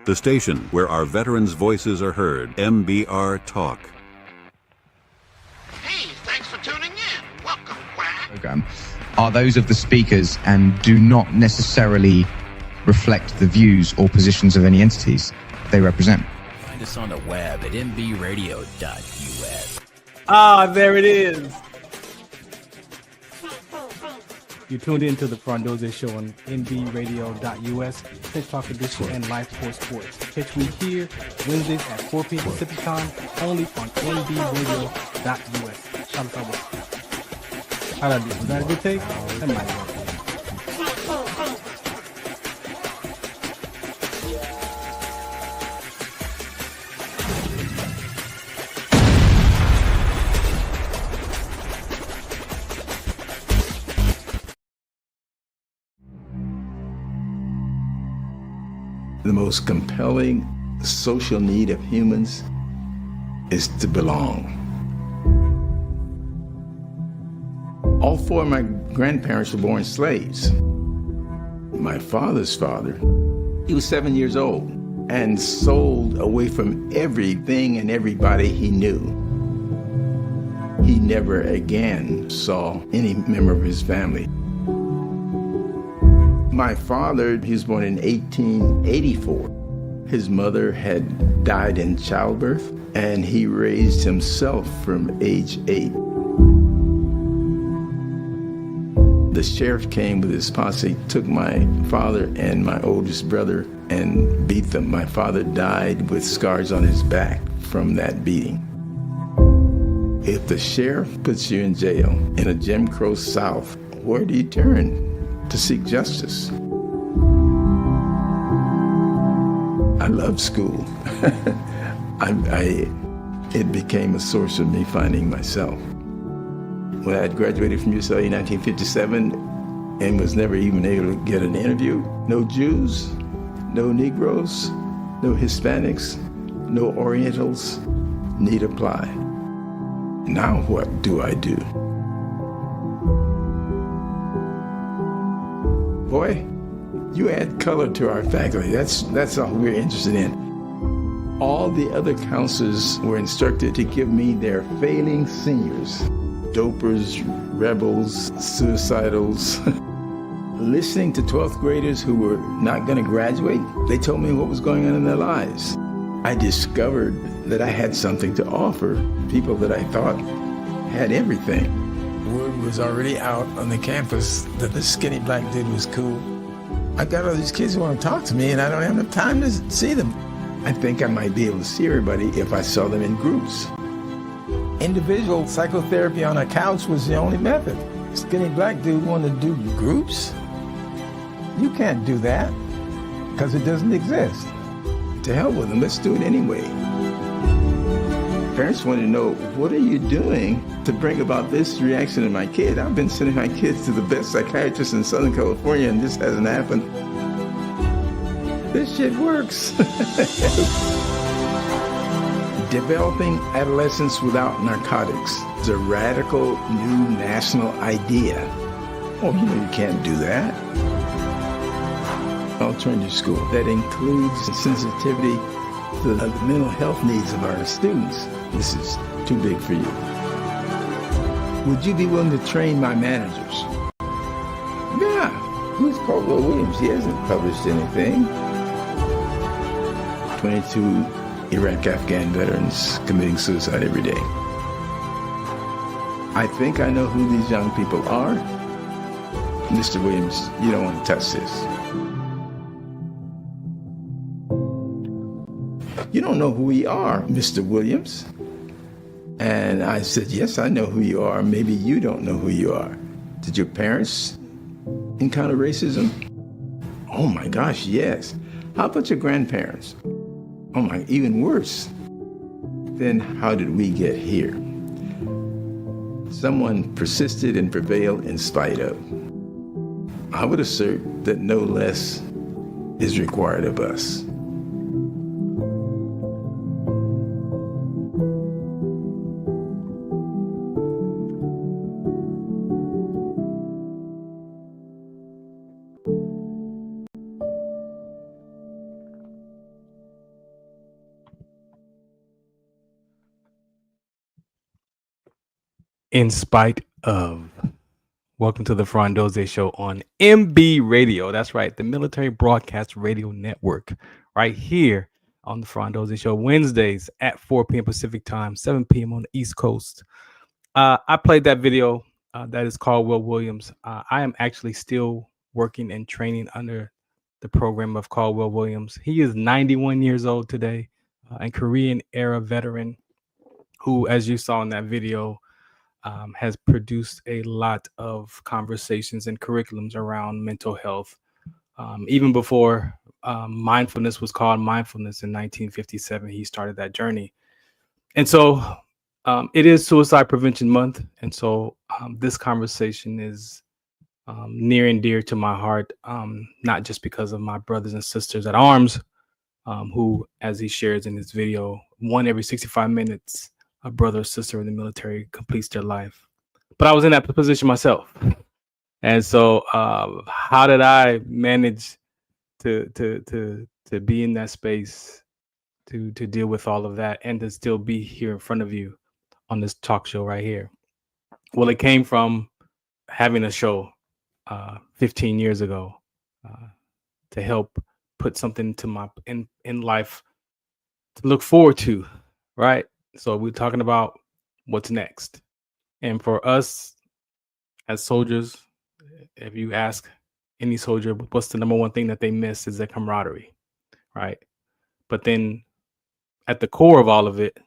The station where our veterans' voices are heard, MBR Talk. Hey, thanks for tuning in. Welcome, Quack. Program are those of the speakers and do not necessarily reflect the views or positions of any entities they represent. Find us on the web at mbradio.us. Ah, there it is. You tuned into the Farron Dozier Show on nbradio.us, Tech Talk Edition, and Life Force Sports. Catch me here Wednesdays at 4 p.m. Pacific Time, only on nbradio.us. Shout out. How'd I do? Was that a good take? That might work. The most compelling social need of humans is to belong. All four of my grandparents were born slaves. My father's father, he was 7 years old and sold away from everything and everybody he knew. He never again saw any member of his family. My father, he was born in 1884. His mother had died in childbirth, and he raised himself from age 8. The sheriff came with his posse, took my father and my oldest brother and beat them. My father died with scars on his back from that beating. If the sheriff puts you in jail in a Jim Crow South, where do you turn to seek justice? I loved school. It became a source of me finding myself. When I had graduated from UCLA in 1957 and was never even able to get an interview, no Jews, no Negroes, no Hispanics, no Orientals need apply. Now what do I do? Boy, you add color to our faculty. That's all we're interested in. All the other counselors were instructed to give me their failing seniors, dopers, rebels, suicidals. Listening to 12th graders who were not going to graduate, they told me what was going on in their lives. I discovered that I had something to offer people that I thought had everything. Word was already out on the campus that the skinny black dude was cool. I got all these kids who want to talk to me, and I don't have enough time to see them. I think I might be able to see everybody if I saw them in groups. Individual psychotherapy on a couch was the only method. Skinny black dude wanted to do groups? You can't do that, because it doesn't exist. To hell with them, let's do it anyway. Parents want to know, what are you doing to bring about this reaction in my kid? I've been sending my kids to the best psychiatrist in Southern California, and this hasn't happened. This shit works. Developing adolescence without narcotics is a radical new national idea. Oh, you can't do that. Alternative school that includes sensitivity to the mental health needs of our students. This is too big for you. Would you be willing to train my managers? Yeah. Who's Pablo Williams? He hasn't published anything. 22 Iraq-Afghan veterans committing suicide every day. I think I know who these young people are. Mr. Williams, you don't want to touch this. You don't know who we are, Mr. Williams. And I said, yes, I know who you are. Maybe you don't know who you are. Did your parents encounter racism? Oh my gosh, yes. How about your grandparents? Oh my, even worse. Then how did we get here? Someone persisted and prevailed in spite of. I would assert that no less is required of us. In spite of. Welcome to the Farron Dozier Show on MB Radio. That's right, the Military Broadcast Radio Network, right here on the Farron Dozier Show, Wednesdays at 4 p.m. Pacific Time, 7 p.m. on the East Coast. I played that video that is called Will Williams. I am actually still working and training under the program of Caldwell Williams. He is 91 years old today, and Korean era veteran who, as you saw in that video, has produced a lot of conversations and curriculums around mental health. Even before mindfulness was called mindfulness in 1957, he started that journey. And so it is Suicide Prevention Month. And so this conversation is near and dear to my heart, not just because of my brothers and sisters at arms, who, as he shares in his video, one every 65 minutes, a brother or sister in the military completes their life. But I was in that position myself. And so how did I manage to be in that space, to deal with all of that, and to still be here in front of you on this talk show right here? Well, it came from having a show 15 years ago to help put something to my in life to look forward to, right? So we're talking about what's next. And for us as soldiers, if you ask any soldier what's the number one thing that they miss, is their camaraderie, right? But then at the core of all of it,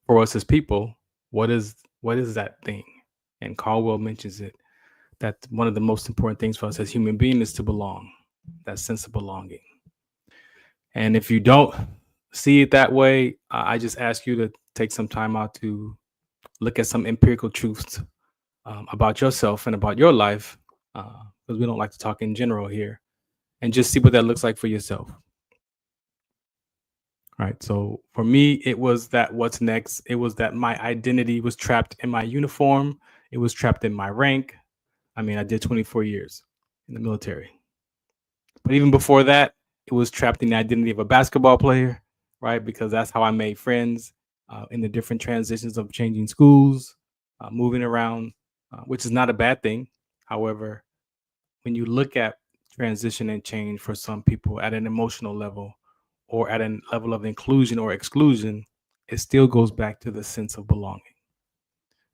for us as people, what is that thing? And Caldwell mentions it, that one of the most important things for us as human beings is to belong, that sense of belonging. And if you don't see it that way, I just ask you to take some time out to look at some empirical truths about yourself and about your life, because we don't like to talk in general here, and just see what that looks like for yourself. Right. So for me, it was that what's next. It was that my identity was trapped in my uniform. It was trapped in my rank. I mean, I did 24 years in the military. But even before that, it was trapped in the identity of a basketball player, right? Because that's how I made friends in the different transitions of changing schools, moving around, which is not a bad thing. However, when you look at transition and change for some people at an emotional level or at a level of inclusion or exclusion, it still goes back to the sense of belonging,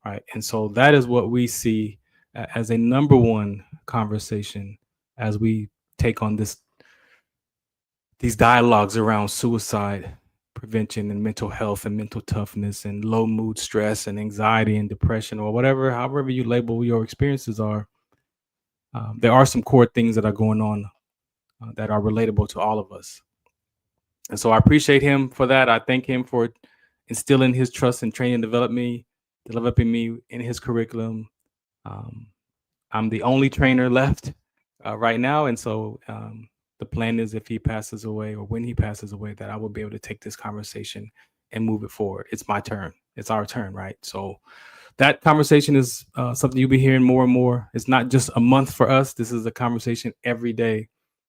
right? And so that is what we see as a number one conversation as we take on these dialogues around suicide prevention and mental health and mental toughness and low mood stress and anxiety and depression, or whatever, however you label your experiences are. There are some core things that are going on that are relatable to all of us. And so I appreciate him for that. I thank him for instilling his trust and training and developing me in his curriculum. I'm the only trainer left right now. And so the plan is, if he passes away or when he passes away, that I will be able to take this conversation and move it forward. It's my turn. It's our turn, right? So that conversation is something you'll be hearing more and more. It's not just a month for us. This is a conversation every day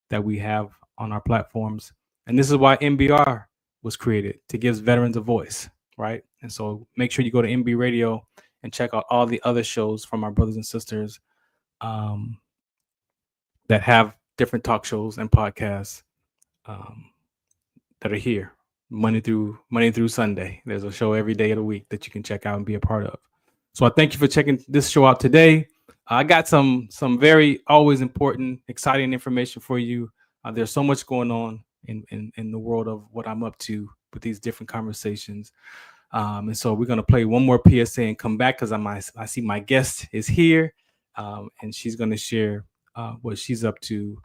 that we have on our platforms. And this is why MBR was created, to give veterans a voice, right? And so make sure you go to MB Radio and check out all the other shows from our brothers and sisters that have different talk shows and podcasts that are here Monday through Sunday. There's a show every day of the week that you can check out and be a part of. So I thank you for checking this show out today. I got some very always important, exciting information for you. There's so much going on in the world of what I'm up to with these different conversations. And so we're going to play one more PSA and come back, because I see my guest is here, and she's going to share what she's up to.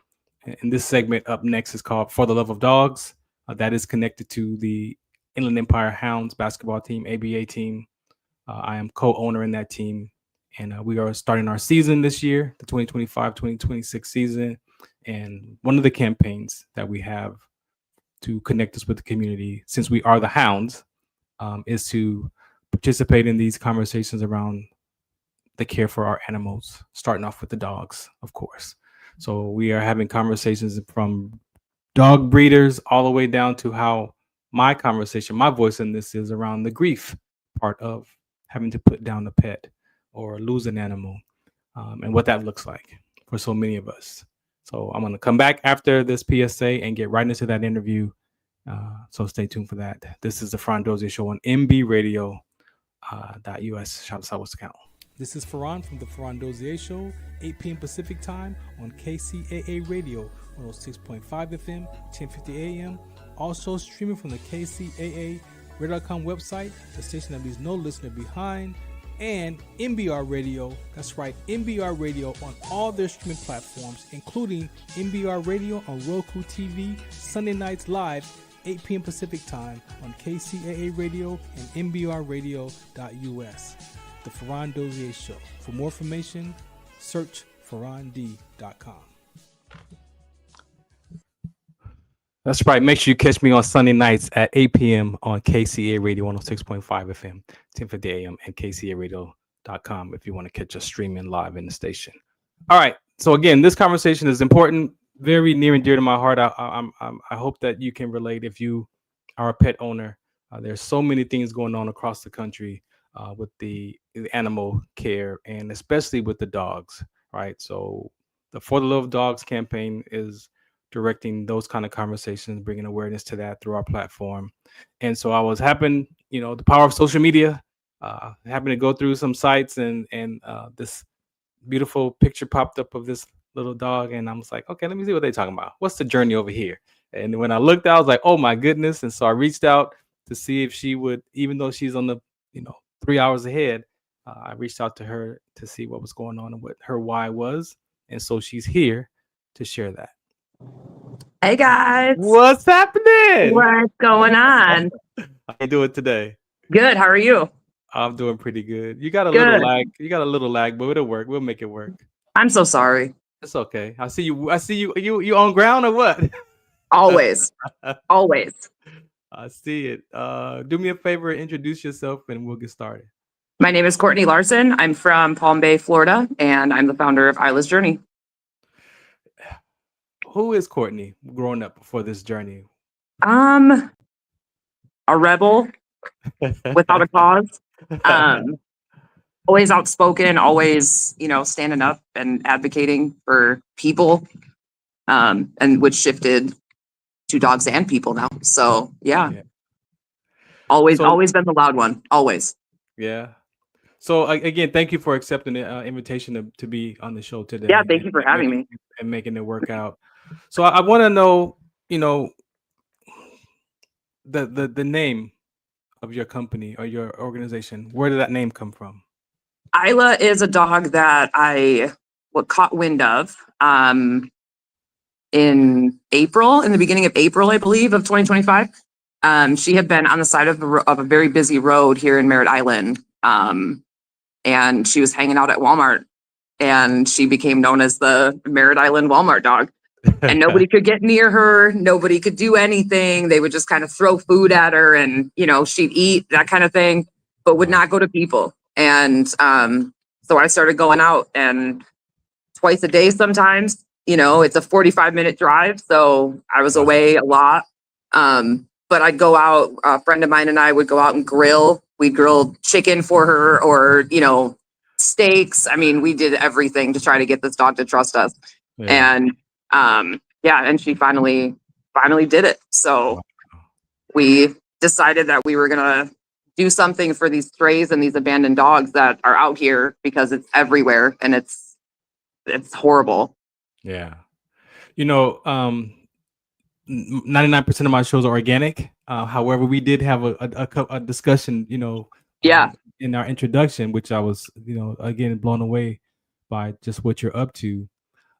And this segment up next is called For the Love of Dogs. That is connected to the Inland Empire Hounds basketball team, ABA team. I am co-owner in that team, and we are starting our season this year, the 2025-2026 season. And one of the campaigns that we have to connect us with the community, since we are the Hounds, is to participate in these conversations around the care for our animals, starting off with the dogs, of course. So we are having conversations from dog breeders all the way down to how my voice in this is around the grief part of having to put down a pet or lose an animal, and what that looks like for so many of us. So I'm going to come back after this PSA and get right into that interview. So stay tuned for that. This is the Farron Dozier Show on MBRadio.us. Shout out Southwest account. This is Farron from the Farron Dozier Show, 8 p.m. Pacific time on KCAA Radio, 106.5 FM, 1050 AM. Also streaming from the KCAA Radio.com website, the station that leaves no listener behind, and MBR Radio. That's right, MBR Radio on all their streaming platforms, including MBR Radio on Roku TV, Sunday nights live, 8 p.m. Pacific time on KCAA Radio and MBRradio.us. The Farron Dozier Show. For more information, search farrond.com. That's right. Make sure you catch me on Sunday nights at 8 p.m. on KCA Radio 106.5 FM, 1050 AM, and KCARadio.com if you want to catch us streaming live in the station. All right. So again, this conversation is important, very near and dear to my heart. I hope that you can relate if you are a pet owner. There's so many things going on across the country with the animal care, and especially with the dogs, right? So the For the Love of Dogs campaign is directing those kind of conversations, bringing awareness to that through our platform. And so I was the power of social media, happened to go through some sites and this beautiful picture popped up of this little dog. And I was like, okay, let me see what they're talking about. What's the journey over here? And when I looked, I was like, oh my goodness. And so I reached out to see if she would, even though she's on the, 3 hours ahead, I reached out to her to see what was going on and what her why was. And so she's here to share that. Hey guys. What's happening? What's going on? How you doing today? Good. How are you? I'm doing pretty good. You got a little lag. You got a little lag, but it'll work. We'll make it work. I'm so sorry. It's okay. I see you. You on ground or what? Always. Always. I see it. Do me a favor, introduce yourself, and we'll get started. My name is Courtney Larson. I'm from Palm Bay, Florida, and I'm the founder of Isla's Journey. Who is Courtney growing up before this journey? A rebel without a cause. Always outspoken, always, standing up and advocating for people, and which shifted to dogs and people now. So yeah. Always been the loud one. Always. Yeah. So again, thank you for accepting the invitation to be on the show today. Yeah, thank you for having me and making it work out. So I want to know, the name of your company or your organization. Where did that name come from? Isla is a dog that I caught wind of in the beginning of April, I believe, of 2025. She had been on the side of a very busy road here in Merritt Island. And she was hanging out at Walmart, and she became known as the Merritt Island Walmart dog. And nobody could get near her. Nobody could do anything. They would just kind of throw food at her and, she'd eat, that kind of thing, but would not go to people. And so I started going out, and twice a day sometimes, it's a 45-minute drive. So I was away a lot. But I'd go out, a friend of mine and I would go out and grill. We'd grill chicken for her or, steaks. I mean, we did everything to try to get this dog to trust us. Yeah. And she finally did it. So we decided that we were going to do something for these strays and these abandoned dogs that are out here, because it's everywhere and it's horrible. Yeah. 99% of my shows are organic. However, we did have a discussion, in our introduction, which I was, again, blown away by just what you're up to.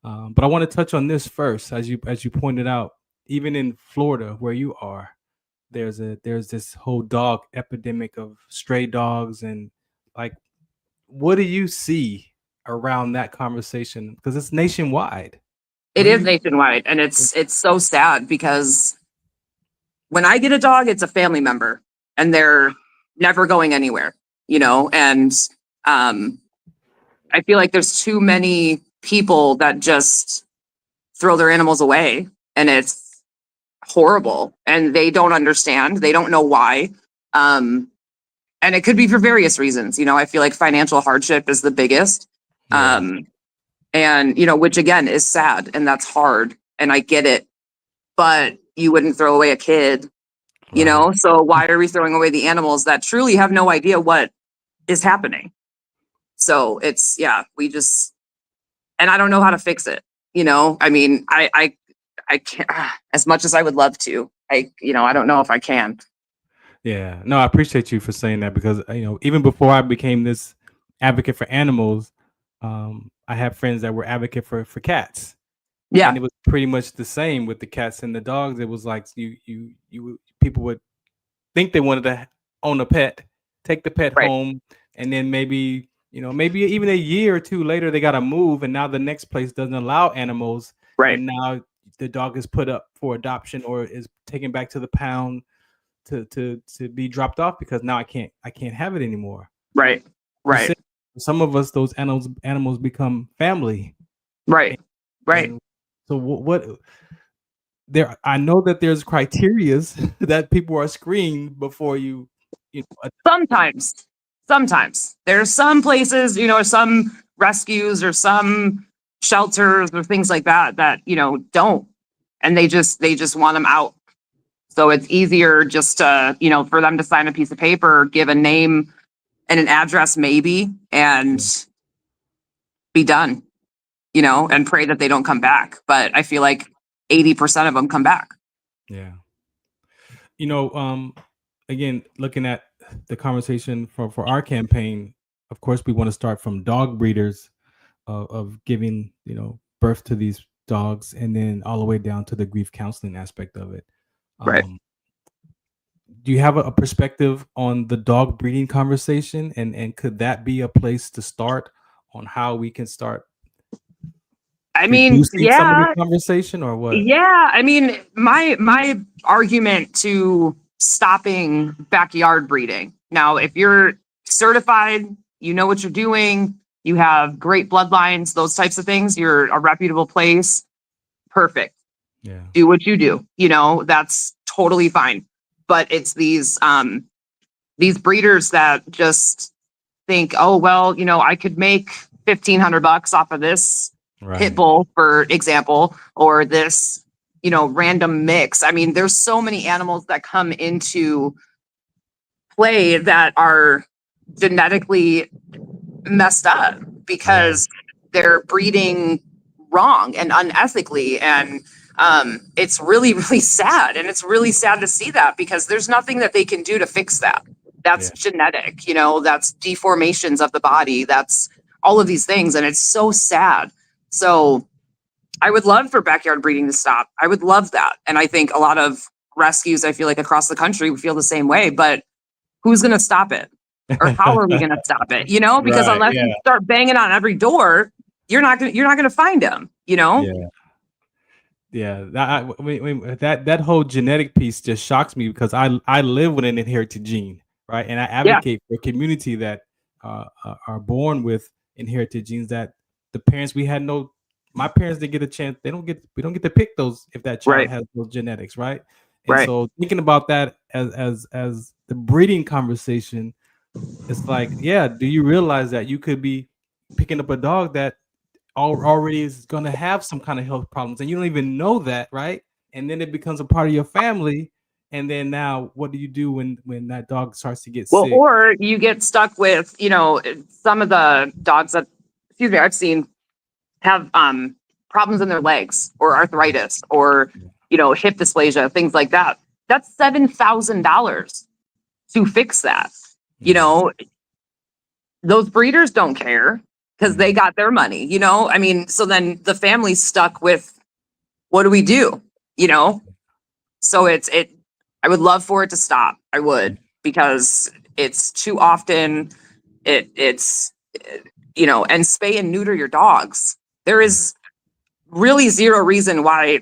But I want to touch on this first, as you pointed out, even in Florida where you are, there's this whole dog epidemic of stray dogs, and what do you see around that conversation? Because it's nationwide. It is nationwide, and it's so sad, because when I get a dog, it's a family member, and they're never going anywhere, and I feel like there's too many people that just throw their animals away, and it's horrible, and they don't understand. They don't know why. And And it could be for various reasons. I feel like financial hardship is the biggest. Yeah. And, which again is sad and that's hard. And I get it, but you wouldn't throw away a kid, Right. so why are we throwing away the animals that truly have no idea what is happening? So it's, and I don't know how to fix it. I mean, I can't, as much as I would love to, I don't know if I can. Yeah, no, I appreciate you for saying that because even before I became this advocate for animals, I have friends that were advocate for cats, Yeah, and it was pretty much the same with the cats and the dogs. It was like people would think they wanted to own a pet, take the pet right, home, and then maybe even a year or two later they got to move, and now the next place doesn't allow animals, right, and now the dog is put up for adoption or is taken back to the pound to be dropped off because now I can't have it anymore. right, right, Some of us, those animals become family. right, right. And so what there, I know that there's criterias that people are screened before you Sometimes there's some places, some rescues or some shelters or things like that don't, and they just want them out. So it's easier just to, for them to sign a piece of paper, give a name and an address maybe, and be done, and pray that they don't come back. But I feel like 80% of them come back. Yeah. Again, looking at the conversation for our campaign, of course, we want to start from dog breeders of giving, birth to these dogs, and then all the way down to the grief counseling aspect of it. Right. Do you have a perspective on the dog breeding conversation, and could that be a place to start on how we can start? I mean, reducing some of the conversation, or what? Yeah, I mean, my argument to stopping backyard breeding. Now, if you're certified, you know what you're doing, you have great bloodlines, those types of things, you're a reputable place, perfect. Yeah. Do what you do. That's totally fine. But it's these breeders that just think, oh, well, I could make $1,500 off of this pit bull, for example, or this, random mix. I mean, there's so many animals that come into play that are genetically messed up because they're breeding wrong and unethically. And it's really, really sad. And it's really sad to see that because there's nothing that they can do to fix that. That's genetic, that's deformations of the body. That's all of these things. And it's so sad. So I would love for backyard breeding to stop. I would love that. And I think a lot of rescues, I feel like across the country, we feel the same way, but who's going to stop it? Or how are we going to stop it? Because unless you start banging on every door, you're not going to find them, Yeah, that whole genetic piece just shocks me because I live with an inherited gene, right? And I advocate for a community that are born with inherited genes that the parents my parents didn't get a chance. We don't get to pick those if that child has those genetics, right? And so thinking about that as the breeding conversation, it's like, do you realize that you could be picking up a dog that already is going to have some kind of health problems and you don't even know that, right? And then it becomes a part of your family, and then now what do you do when that dog starts to get sick? Or you get stuck with some of the dogs that I've seen have problems in their legs or arthritis or hip dysplasia, things like that. That's $7,000 to fix that. Those breeders don't care because they got their money, I mean, so then the family's stuck with, what do we do? So I would love for it to stop. I would, because it's too often it's and spay and neuter your dogs. There is really zero reason why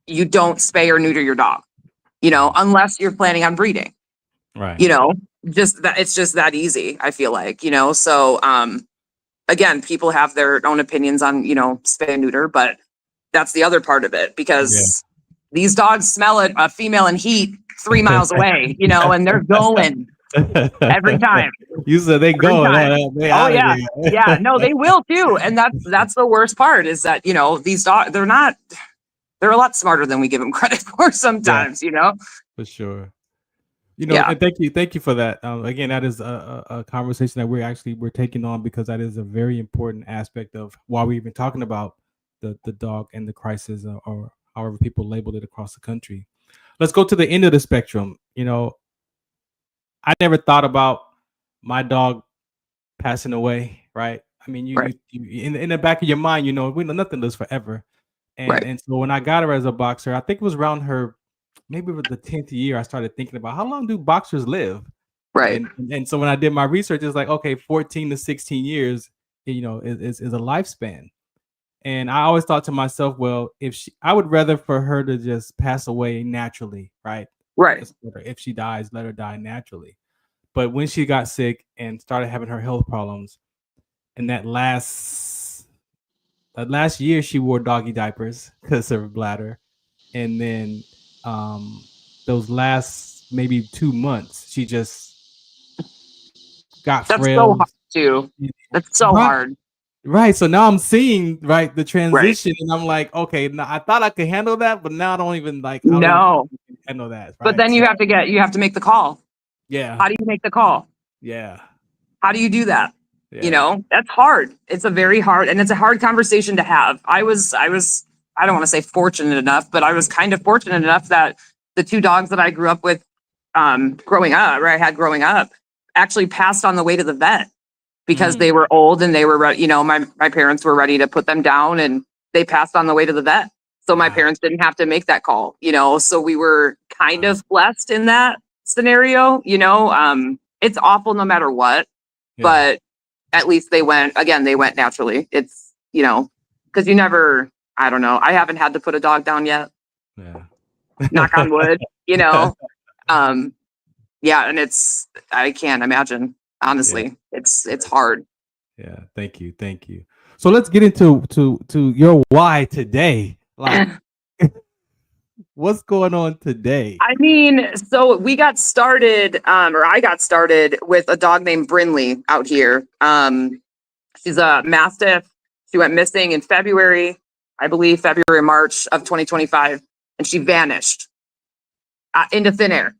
you don't spay or neuter your dog, unless you're planning on breeding, right? Just that, it's just that easy. I feel like, so, again, people have their own opinions on, spay and neuter, but that's the other part of it because these dogs smell a female in heat 3 miles away, and they're going. every time. You said they Every go. time. They Oh out of yeah. there. Yeah, no, they will too. And that's the worst part is that, these dogs, they're a lot smarter than we give them credit for sometimes, For sure. Yeah. And thank you for that. Again, that is a conversation that we're taking on, because that is a very important aspect of why we've been talking about the dog and the crisis, or however people labeled it across the country. Let's go to the end of the spectrum. I never thought about my dog passing away, right? I mean, you Right. in the back of your mind, we know nothing lives forever. Right. And so when I got her as a boxer, I think it was around her, maybe it was the 10th year, I started thinking about how long do boxers live? Right. And so when I did my research, it's like, okay, 14 to 16 years, is a lifespan. And I always thought to myself, well, I would rather for her to just pass away naturally, right? Right. If she dies, let her die naturally. But when she got sick and started having her health problems, and that last year she wore doggy diapers because of her bladder, and then those last maybe 2 months she just got That's frail. so hard too. That's so hard. Right. So now I'm seeing the Right. transition, and I'm like, okay, now I thought I could handle that, but now I don't even No. handle that. But Right. then So, you have to make the call. yeah. How do you make the call? Yeah. How do you do that? Yeah. That's hard. It's a very hard, and it's a hard conversation to have. I don't want to say fortunate enough, but I was kind of fortunate enough that the two dogs that I grew up with, growing up, actually passed on the way to the vet because they were old and they were ready. My parents were ready to put them down, and they passed on the way to the vet. So my parents didn't have to make that call, so we were kind of blessed in that scenario, it's awful no matter what, but at least they went naturally. It's, because I don't know. I haven't had to put a dog down yet. Yeah. Knock on wood, yeah. And I can't imagine, honestly. It's hard. Yeah. Thank you. So let's get into your why today. Like, what's going on today? I mean, so we got started, or I got started with a dog named Brinley out here. She's a Mastiff. She went missing in February, I believe, March of 2025, and she vanished into thin air,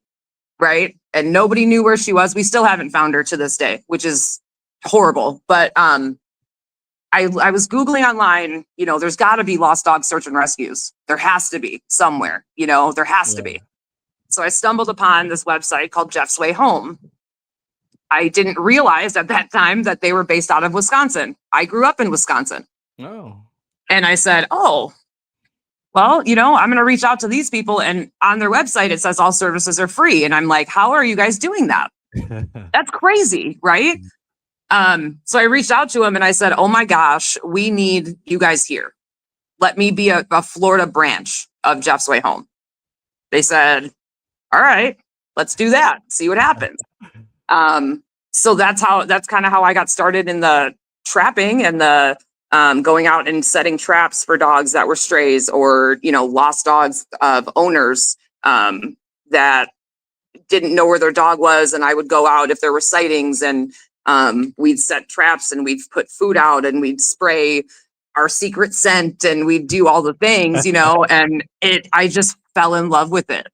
right? And nobody knew where she was. We still haven't found her to this day, which is horrible. But I was Googling online, there's got to be lost dog search and rescues. There has to be somewhere, there has to be. So I stumbled upon this website called Jeff's Way Home. I didn't realize at that time that they were based out of Wisconsin. I grew up in Wisconsin. Oh. And I said, oh, well, I'm going to reach out to these people. And on their website, it says all services are free. And I'm like, how are you guys doing that? That's crazy, right? So I reached out to him and I said, oh my gosh, we need you guys here. Let me be a Florida branch of Jeff's Way Home. They said, all right, let's do that. See what happens. So that's kind of how I got started in the trapping and the going out and setting traps for dogs that were strays or, lost dogs of owners that didn't know where their dog was. And I would go out if there were sightings, and we'd set traps and we'd put food out and we'd spray our secret scent and we'd do all the things, and I just fell in love with it.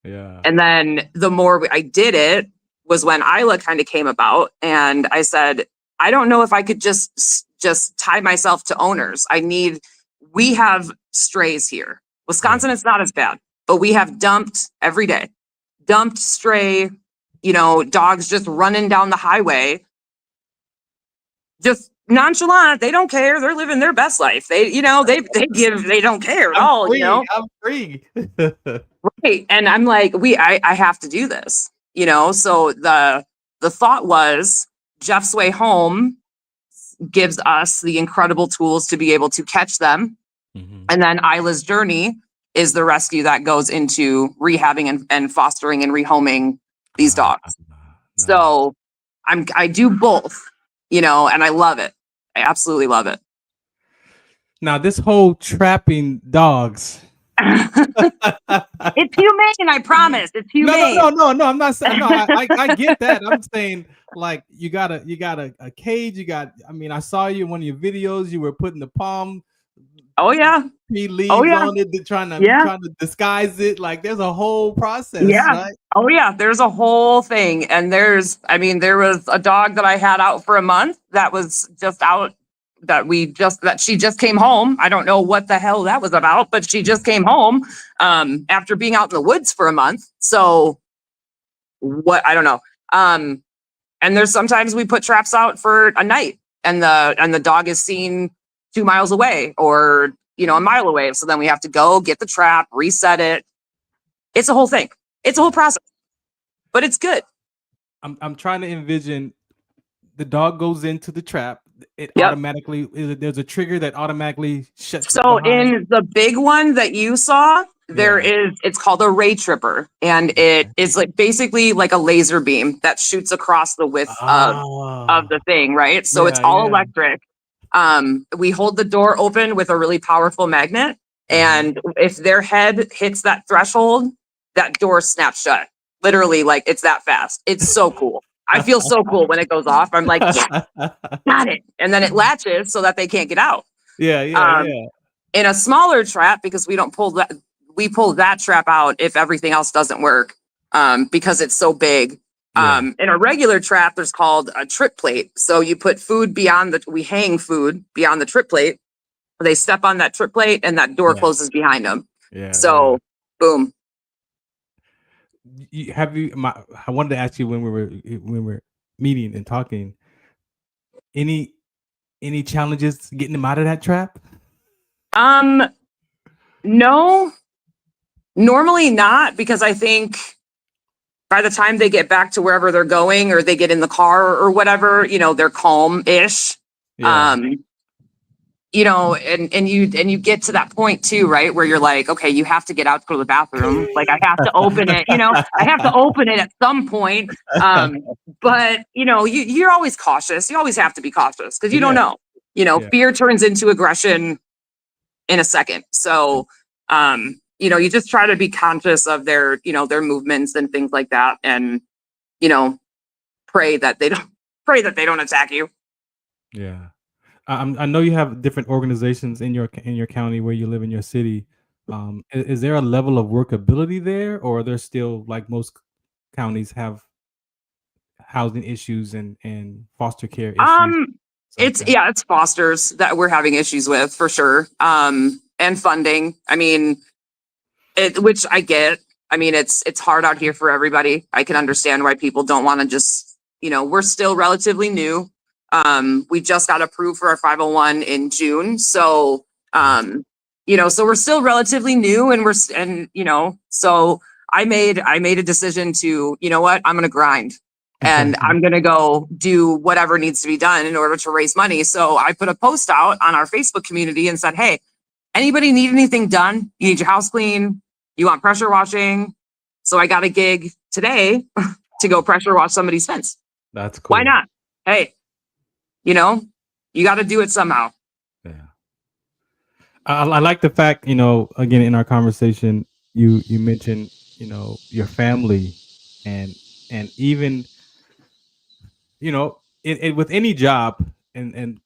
Yeah. And then the more I did it was when Isla kind of came about, and I said, I don't know if I could just tie myself to owners. We have strays here. Wisconsin, it's not as bad, but we have dumped stray, dogs just running down the highway, just nonchalant. They don't care. They're living their best life. They don't care at all. I'm free. Right. And I'm like, I have to do this, so the thought was Jeff's Way Home gives us the incredible tools to be able to catch them. Mm-hmm. And then Isla's journey is the rescue that goes into rehabbing and fostering and rehoming these dogs. Nice. So I do both, and I love it. I absolutely love it. Now, this whole trapping dogs, It's humane, I promise. It's humane. No. I'm not saying. No, I get that. I'm saying like you got a cage. I mean, I saw you in one of your videos. You were putting the palm Oh yeah. tree leaves Oh yeah. on it, trying to disguise it. Like there's a whole process, Yeah. right? Oh yeah. There's a whole thing, and there was a dog that I had out for a month that was just out. That she just came home. I don't know what the hell that was about, but she just came home after being out in the woods for a month. So what, I don't know. And there's sometimes we put traps out for a night, and the dog is seen 2 miles away or a mile away. So then we have to go get the trap, reset it. It's a whole thing. It's a whole process, but it's good. I'm trying to envision the dog goes into the trap. It Yep. automatically, there's a trigger that automatically shuts. So in the big one that you saw, it's called a ray tripper, and it is like basically like a laser beam that shoots across the width of the thing, right? So it's all electric. We hold the door open with a really powerful magnet, and if their head hits that threshold, that door snaps shut. Literally, like it's that fast. It's so cool. I feel so cool when it goes off. I'm like, yeah, got it. And then it latches so that they can't get out. Yeah. In a smaller trap, because we pull that trap out if everything else doesn't work, because it's so big. In a regular trap, there's called a trip plate. So you put we hang food beyond the trip plate. They step on that trip plate and that door closes behind them. So boom. I wanted to ask you when we were meeting and talking, any challenges getting them out of that trap? No, normally not, because I think by the time they get back to wherever they're going, or they get in the car or whatever, they're calm-ish. And you get to that point too, right? Where you're like, okay, you have to get out to go to the bathroom. Like I have to open it, I have to open it at some point. But you're always cautious. You always have to be cautious because you don't know, fear turns into aggression in a second. So, you just try to be conscious of their movements and things like that. And, pray that they don't attack you. Yeah. I know you have different organizations in your county where you live, in your city. Is there a level of workability there, or are there still, like most counties, have housing issues and foster care issues? It's fosters that we're having issues with for sure. And funding. I mean, which I get. I mean, it's hard out here for everybody. I can understand why people don't want to just, we're still relatively new. We just got approved for our 501 in June. So, so we're still relatively new, so I made a decision to, you know what, I'm going to grind and I'm going to go do whatever needs to be done in order to raise money. So I put a post out on our Facebook community and said, hey, anybody need anything done? You need your house clean? You want pressure washing? So I got a gig today to go pressure wash somebody's fence. That's cool. Why not? Hey, you got to do it somehow. Yeah. I like the fact, again, in our conversation, you mentioned, your family and even, with any job and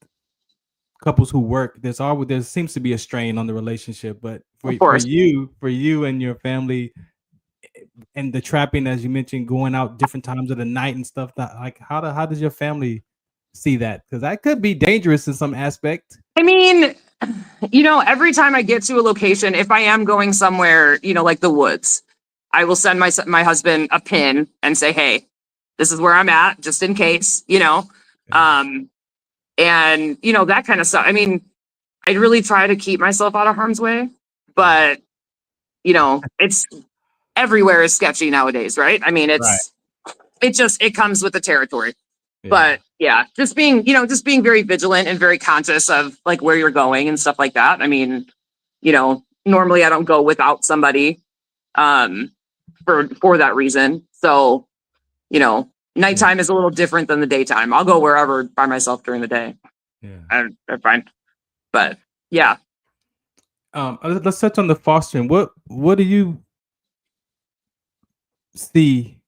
couples who work, there seems to be a strain on the relationship, but for you and your family and the trapping, as you mentioned, going out different times of the night and stuff, that like, how does your family see that? Because that could be dangerous in some aspect. I mean, every time I get to a location, if I am going somewhere, like the woods, I will send my husband a pin and say, hey, this is where I'm at, just in case, and that kind of stuff. I mean, I really try to keep myself out of harm's way, but it's everywhere is sketchy nowadays, right? I mean, it comes with the territory. Yeah. But yeah, just being very vigilant and very conscious of like where you're going and stuff like that. I mean, normally I don't go without somebody for that reason. So, nighttime is a little different than the daytime. I'll go wherever by myself during the day. Yeah. I'm fine. But yeah. Let's touch on the fostering. What do you see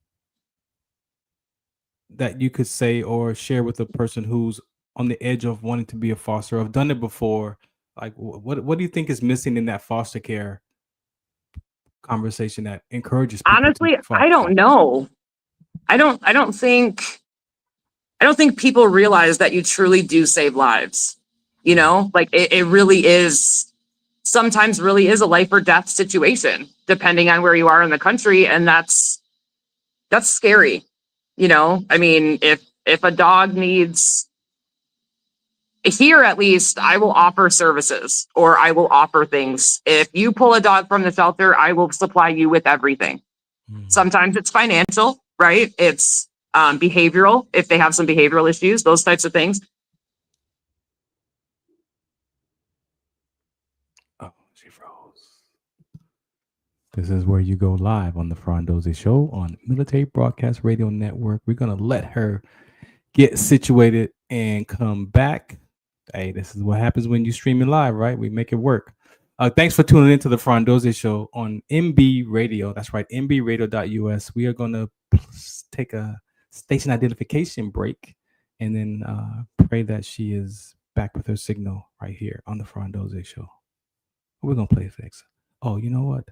that you could say or share with a person who's on the edge of wanting to be a foster, or have done it before? Like, what do you think is missing in that foster care conversation that encourages people to Honestly, foster? I don't know. I don't think people realize that you truly do save lives. You know, like it really is, sometimes really is a life or death situation, depending on where you are in the country. And that's scary. You know, I mean, if a dog needs, here at least, I will offer services or I will offer things. If you pull a dog from the shelter, I will supply you with everything. Sometimes it's financial, right? It's behavioral, if they have some behavioral issues, those types of things. Oh, she froze. This is where you go live on the Farron Dozier Show on Military Broadcast Radio Network. We're going to let her get situated and come back. Hey, this is what happens when you streaming live, right? We make it work. Thanks for tuning into the Farron Dozier Show on MB Radio. That's right, mbradio.us. We are going to take a station identification break and then pray that she is back with her signal right here on the Farron Dozier Show. We're going to play it next. Oh, you know what?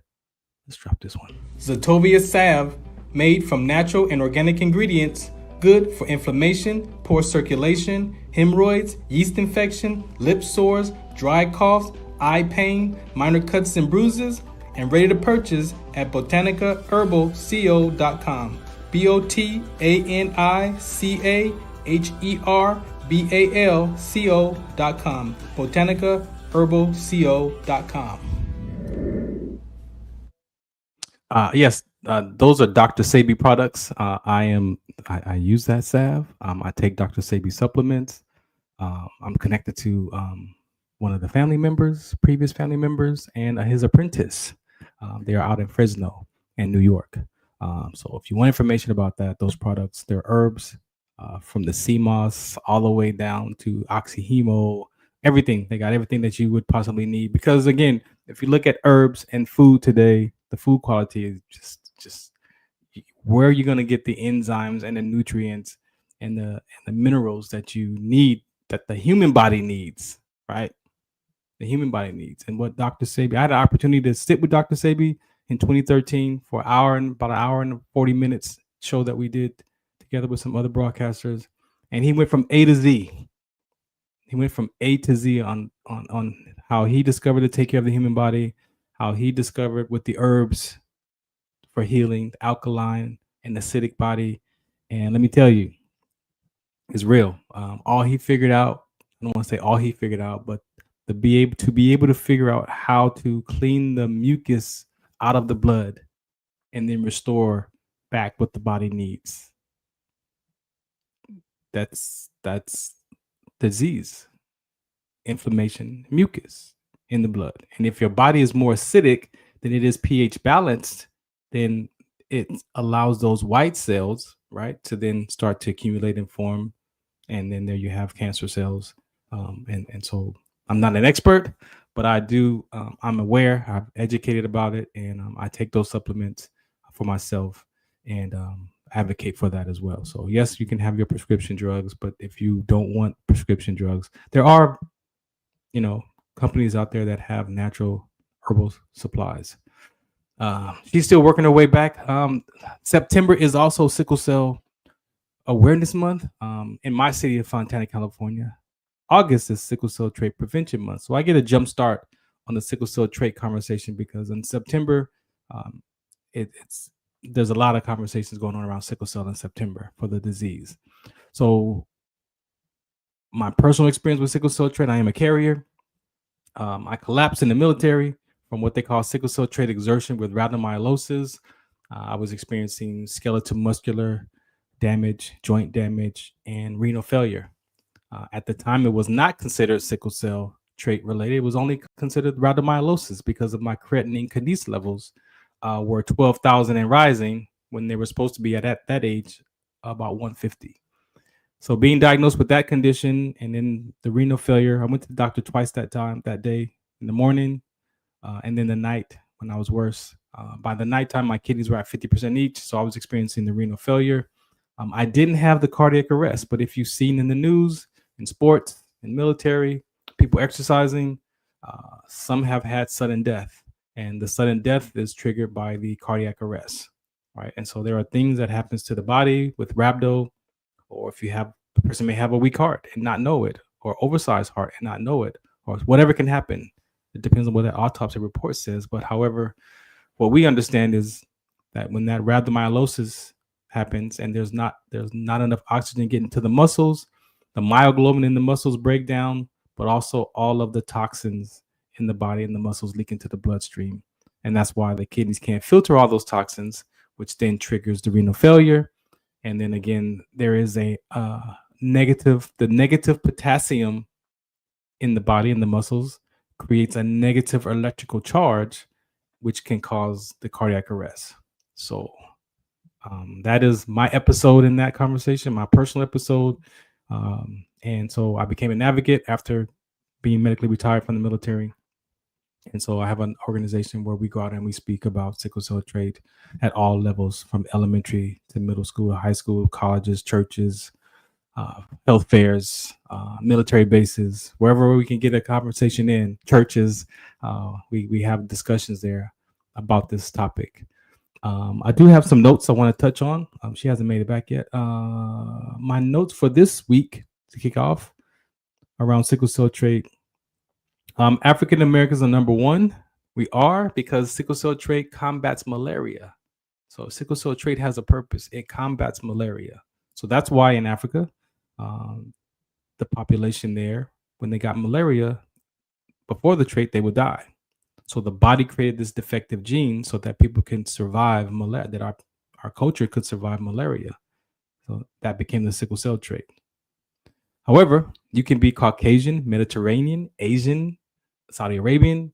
Let's drop this one. Zetovia salve, made from natural and organic ingredients, good for inflammation, poor circulation, hemorrhoids, yeast infection, lip sores, dry coughs, eye pain, minor cuts and bruises, and ready to purchase at botanicaherbalco.com. botanicaherbalco.com. botanicaherbalco.com. Yes, those are Dr. Sebi products. I use that salve. I take Dr. Sebi supplements. I'm connected to one of the family members, previous family members, and his apprentice. They are out in Fresno and New York. So if you want information about that, those products, they're herbs from the sea moss all the way down to oxyhemo, everything. They got everything that you would possibly need. Because again, if you look at herbs and food today, the food quality is just where are you going to get the enzymes and the nutrients and the minerals that you need, that the human body needs, right? The human body needs. And what Dr. Sebi, I had an opportunity to sit with Dr. Sebi in 2013 for about an hour and 40 minutes show that we did together with some other broadcasters. And he went from A to Z. He went from A to Z on how he discovered to take care of the human body, how he discovered with the herbs for healing, the alkaline and acidic body. And let me tell you, it's real. All he figured out, I don't want to say all he figured out, but to be able to figure out how to clean the mucus out of the blood and then restore back what the body needs. That's disease, inflammation, mucus in the blood. And if your body is more acidic than it is pH balanced, then it allows those white cells, right, to then start to accumulate and form. And then there you have cancer cells. And so I'm not an expert, but I do, I'm aware, I'm educated about it, and I take those supplements for myself and advocate for that as well. So yes, you can have your prescription drugs, but if you don't want prescription drugs, there are, companies out there that have natural herbal supplies. She's still working her way back. September is also Sickle Cell Awareness Month in my city of Fontana, California. August is Sickle Cell Trait Prevention Month. So I get a jump start on the sickle cell trait conversation because in September, there's a lot of conversations going on around sickle cell in September for the disease. So my personal experience with sickle cell trait, I am a carrier. I collapsed in the military from what they call sickle cell trait exertion with rhabdomyolysis. I was experiencing skeletal muscular damage, joint damage, and renal failure. At the time, it was not considered sickle cell trait related. It was only considered rhabdomyolysis because of my creatinine kinase levels were 12,000 and rising when they were supposed to be at that age about 150. So being diagnosed with that condition and then the renal failure, I went to the doctor twice that day in the morning, And then the night when I was worse, by the nighttime, my kidneys were at 50% each. So I was experiencing the renal failure. I didn't have the cardiac arrest, but if you've seen in the news, in sports, in military, people exercising, some have had sudden death. And the sudden death is triggered by the cardiac arrest, right? And so there are things that happens to the body with rhabdo, or if you have, the person may have a weak heart and not know it, or oversized heart and not know it, or whatever can happen. It depends on what that autopsy report says. But however, what we understand is that when that rhabdomyolysis happens and there's not enough oxygen getting to the muscles, the myoglobin in the muscles break down, but also all of the toxins in the body and the muscles leak into the bloodstream. And that's why the kidneys can't filter all those toxins, which then triggers the renal failure. And then again, there is a negative potassium in the body and the muscles creates a negative electrical charge, which can cause the cardiac arrest. So that is my episode in that conversation, my personal episode. And so I became an advocate after being medically retired from the military. And so I have an organization where we go out and we speak about sickle cell trait at all levels, from elementary to middle school, high school, colleges, churches, health fairs, military bases, wherever we can get a conversation in, churches. We have discussions there about this topic. I do have some notes I want to touch on. She hasn't made it back yet. My notes for this week to kick off around sickle cell trait. African Americans are number one. We are, because sickle cell trait combats malaria. So sickle cell trait has a purpose. It combats malaria. So that's why in Africa, the population there, when they got malaria, before the trait, they would die. So the body created this defective gene so that people can survive malaria, that our culture could survive malaria. So that became the sickle cell trait. However, you can be Caucasian, Mediterranean, Asian, Saudi Arabian.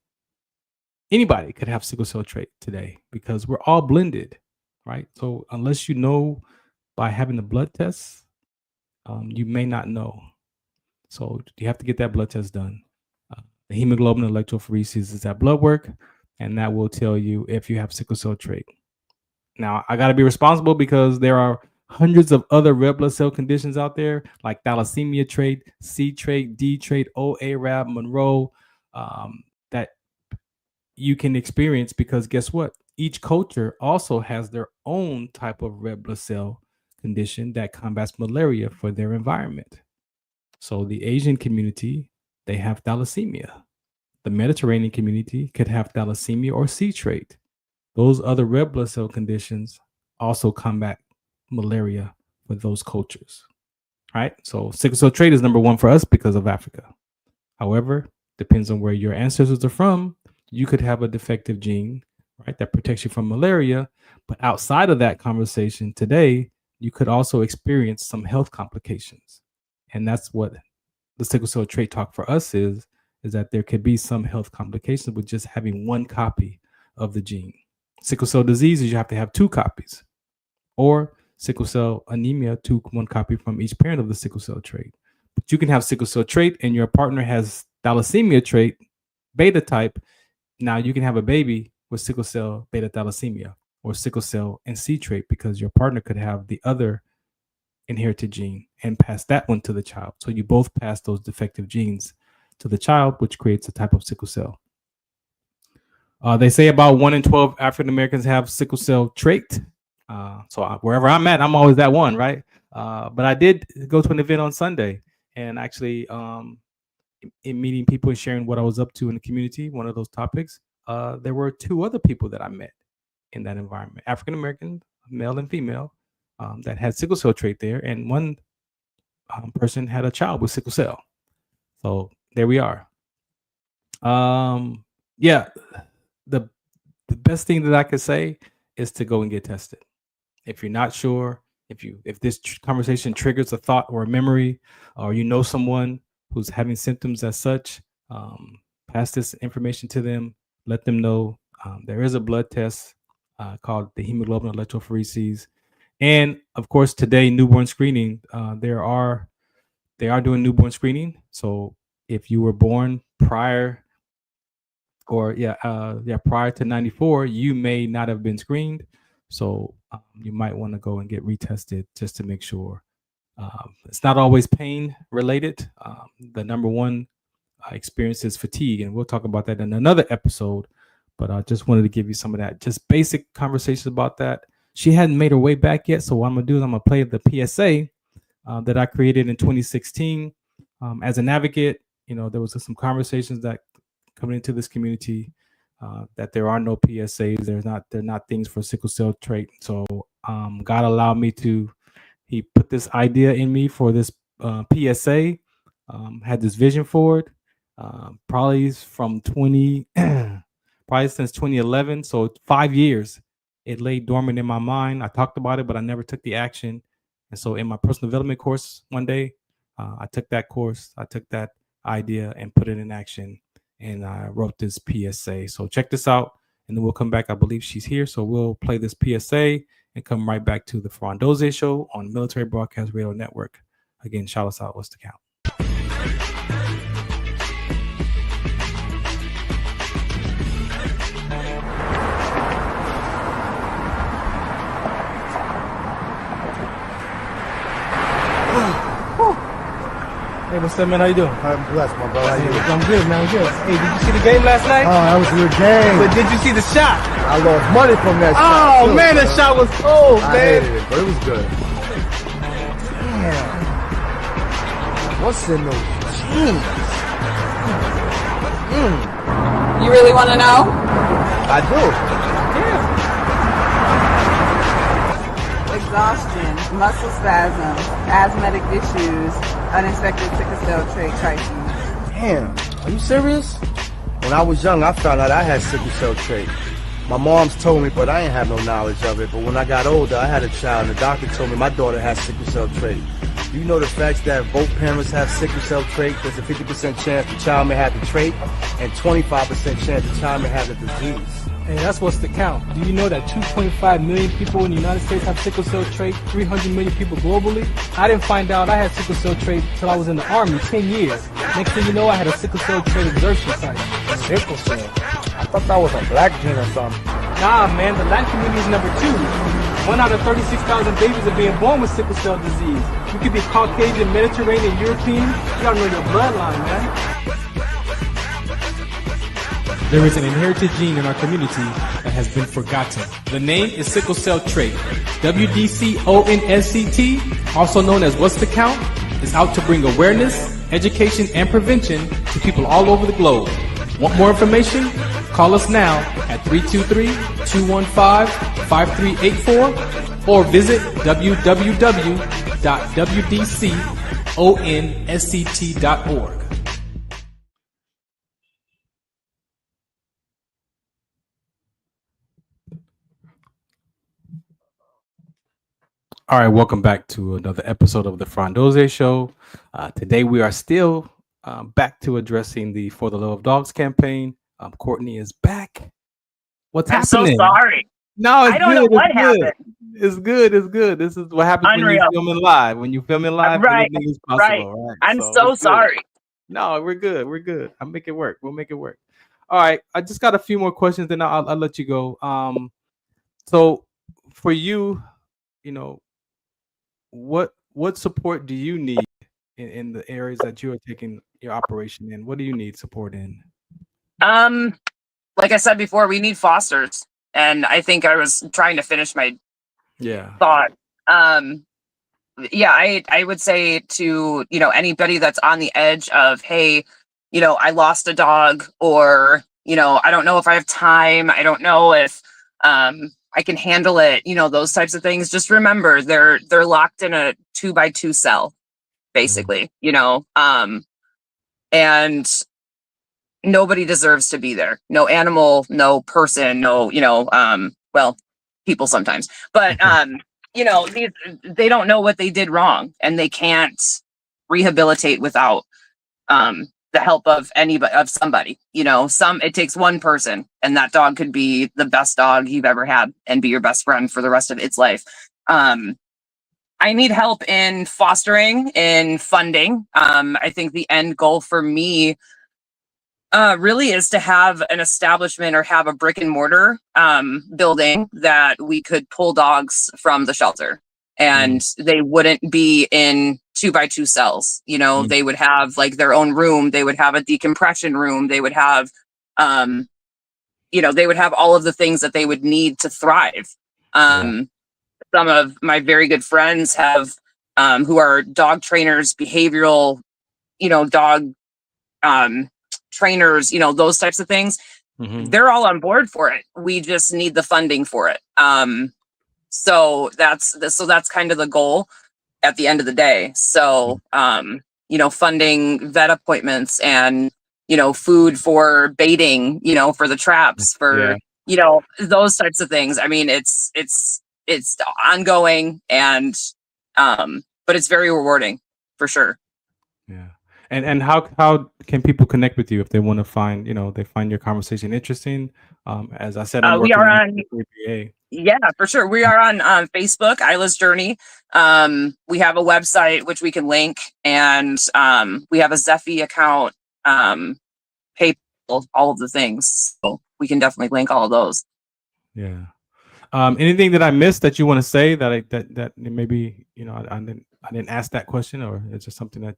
Anybody could have sickle cell trait today because we're all blended, right? So unless you know by having the blood tests, you may not know. So you have to get that blood test done. The hemoglobin electrophoresis is that blood work, and that will tell you if you have sickle cell trait. Now, I got to be responsible because there are hundreds of other red blood cell conditions out there, like thalassemia trait, C trait, D trait, OARAB, Monroe, that you can experience, because guess what? Each culture also has their own type of red blood cell condition that combats malaria for their environment. So the Asian community, they have thalassemia. The Mediterranean community could have thalassemia or C trait. Those other red blood cell conditions also combat malaria for those cultures, right? So sickle cell trait is number one for us because of Africa. However, depends on where your ancestors are from. You could have a defective gene, right, that protects you from malaria. But outside of that conversation today, you could also experience some health complications. And that's what the sickle cell trait talk for us is that there could be some health complications with just having one copy of the gene. Sickle cell disease is you have to have two copies, or sickle cell anemia, one copy from each parent of the sickle cell trait. But you can have sickle cell trait and your partner has thalassemia trait, beta type. Now you can have a baby with sickle cell beta thalassemia or sickle cell and C trait, because your partner could have the other inherited gene and pass that one to the child. So you both pass those defective genes to the child, which creates a type of sickle cell. They say about 1 in 12 African Americans have sickle cell trait. So wherever I'm at, I'm always that one, right? But I did go to an event on Sunday, and actually in meeting people and sharing what I was up to in the community, one of those topics, there were two other people that I met in that environment, African American, male and female, that had sickle cell trait there, and one person had a child with sickle cell. So there we are. Yeah, the best thing that I could say is to go and get tested. If you're not sure, if this conversation triggers a thought or a memory, or you know someone who's having symptoms as such, pass this information to them. Let them know there is a blood test called the hemoglobin electrophoresis. And of course, today, newborn screening, they are doing newborn screening. So if you were born prior or prior to 94, you may not have been screened. So you might want to go and get retested just to make sure. It's not always pain related. The number one experience is fatigue, and we'll talk about that in another episode. But I just wanted to give you some of that, just basic conversations about that. She hadn't made her way back yet, so what I'm gonna do is I'm gonna play the PSA that I created in 2016. As an advocate, there was some conversations that coming into this community that there are no PSAs. They're not things for sickle cell trait. So God allowed me to. He put this idea in me for this PSA. Had this vision for it. Probably from probably since 2011. So 5 years, it lay dormant in my mind. I talked about it, but I never took the action. And so in my personal development course one day, I took that course. I took that idea and put it in action. And I wrote this PSA. So check this out, and then we'll come back. I believe she's here. So we'll play this PSA and come right back to the Farron Dozier Show on Military Broadcast Radio Network. Again, shout us out. What's the count? Hey, what's up, man? How you doing? I'm blessed, my brother. How you doing? I'm good, man. I'm good. Hey, did you see the game last night? Oh, that was a good game. But did you see the shot? I lost money from that shot. Oh, too, man, that shot was cold, I man. hated it, but it was good. Damn. What's in those jeans? You really want to know? I do. Exhaustion, muscle spasms, asthmatic issues, unexpected sickle cell trait crises. Damn. Are you serious? When I was young, I found out I had sickle cell trait. My mom's told me, but I ain't have no knowledge of it. But when I got older, I had a child, and the doctor told me my daughter has sickle cell trait. You know the fact that both parents have sickle cell trait, there's a 50% chance the child may have the trait, and 25% chance the child may have the disease. Hey, that's what's the count. Do you know that 2.5 million people in the United States have sickle cell trait, 300 million people globally? I didn't find out I had sickle cell trait until I was in the Army, 10 years. Next thing you know, I had a sickle cell trait exertion site. Sickle cell? I thought that was a black gene or something. Nah, man, the Latin community is number 2. 1 out of 36,000 babies are being born with sickle cell disease. You could be Caucasian, Mediterranean, European. You gotta know your bloodline, man. There is an inherited gene in our community that has been forgotten. The name is sickle cell trait. WDCONSCT, also known as What's the Count, is out to bring awareness, education, and prevention to people all over the globe. Want more information? Call us now at 323-215-5384 or visit www.wdconsct.org. All right, welcome back to another episode of the Farron Dozier Show. Today we are still back to addressing the For the Love of Dogs campaign. Courtney is back. What's happening? I'm so sorry. No, it's I don't good. know what happened. It's good. It's good. This is what happens when you're filming live. When you're filming live, Right, anything is possible. Right. I'm So so it's good. sorry. No, we're good. We're good. I'll make it work. We'll make it work. All right. I just got a few more questions, then I'll let you go. So for you, what support do you need in the areas that you are taking your operation in? What do you need support in? Like I said before, we need fosters. And I think I was trying to finish my thought. I would say to, anybody that's on the edge of, hey, I lost a dog, or, I don't know if I have time. I don't know if I can handle it, those types of things. Just remember, they're locked in a 2x2 cell, basically, and nobody deserves to be there. No animal, no person, no, people sometimes, but, they don't know what they did wrong, and they can't rehabilitate without, the help of somebody, it takes one person, and that dog could be the best dog you've ever had and be your best friend for the rest of its life. I need help in fostering, in funding. I think the end goal for me, really is to have an establishment or have a brick and mortar building that we could pull dogs from the shelter, and they wouldn't be in 2x2 cells. You know, they would have like their own room. They would have a decompression room. They would have, you know, they would have all of the things that they would need to thrive. Some of my very good friends have, who are dog trainers, behavioral, you know, dog trainers, you know, those types of things. They're all on board for it. We just need the funding for it. So that's kind of the goal at the end of the day. So, you know, funding vet appointments and, you know, food for baiting, you know, for the traps, for, you know, those types of things. I mean, it's ongoing, and, but it's very rewarding for sure. Yeah. And how can people connect with you if they want to find, you know, they find your conversation interesting? As I said, I'm we working are on, with ABA. yeah, for sure. We are on Facebook, Isla's Journey. We have a website which we can link, and we have a Zephy account, PayPal, all of the things. So we can definitely link all of those. Yeah. Anything that I missed that you want to say that maybe, you know, I didn't ask that question, or it's just something that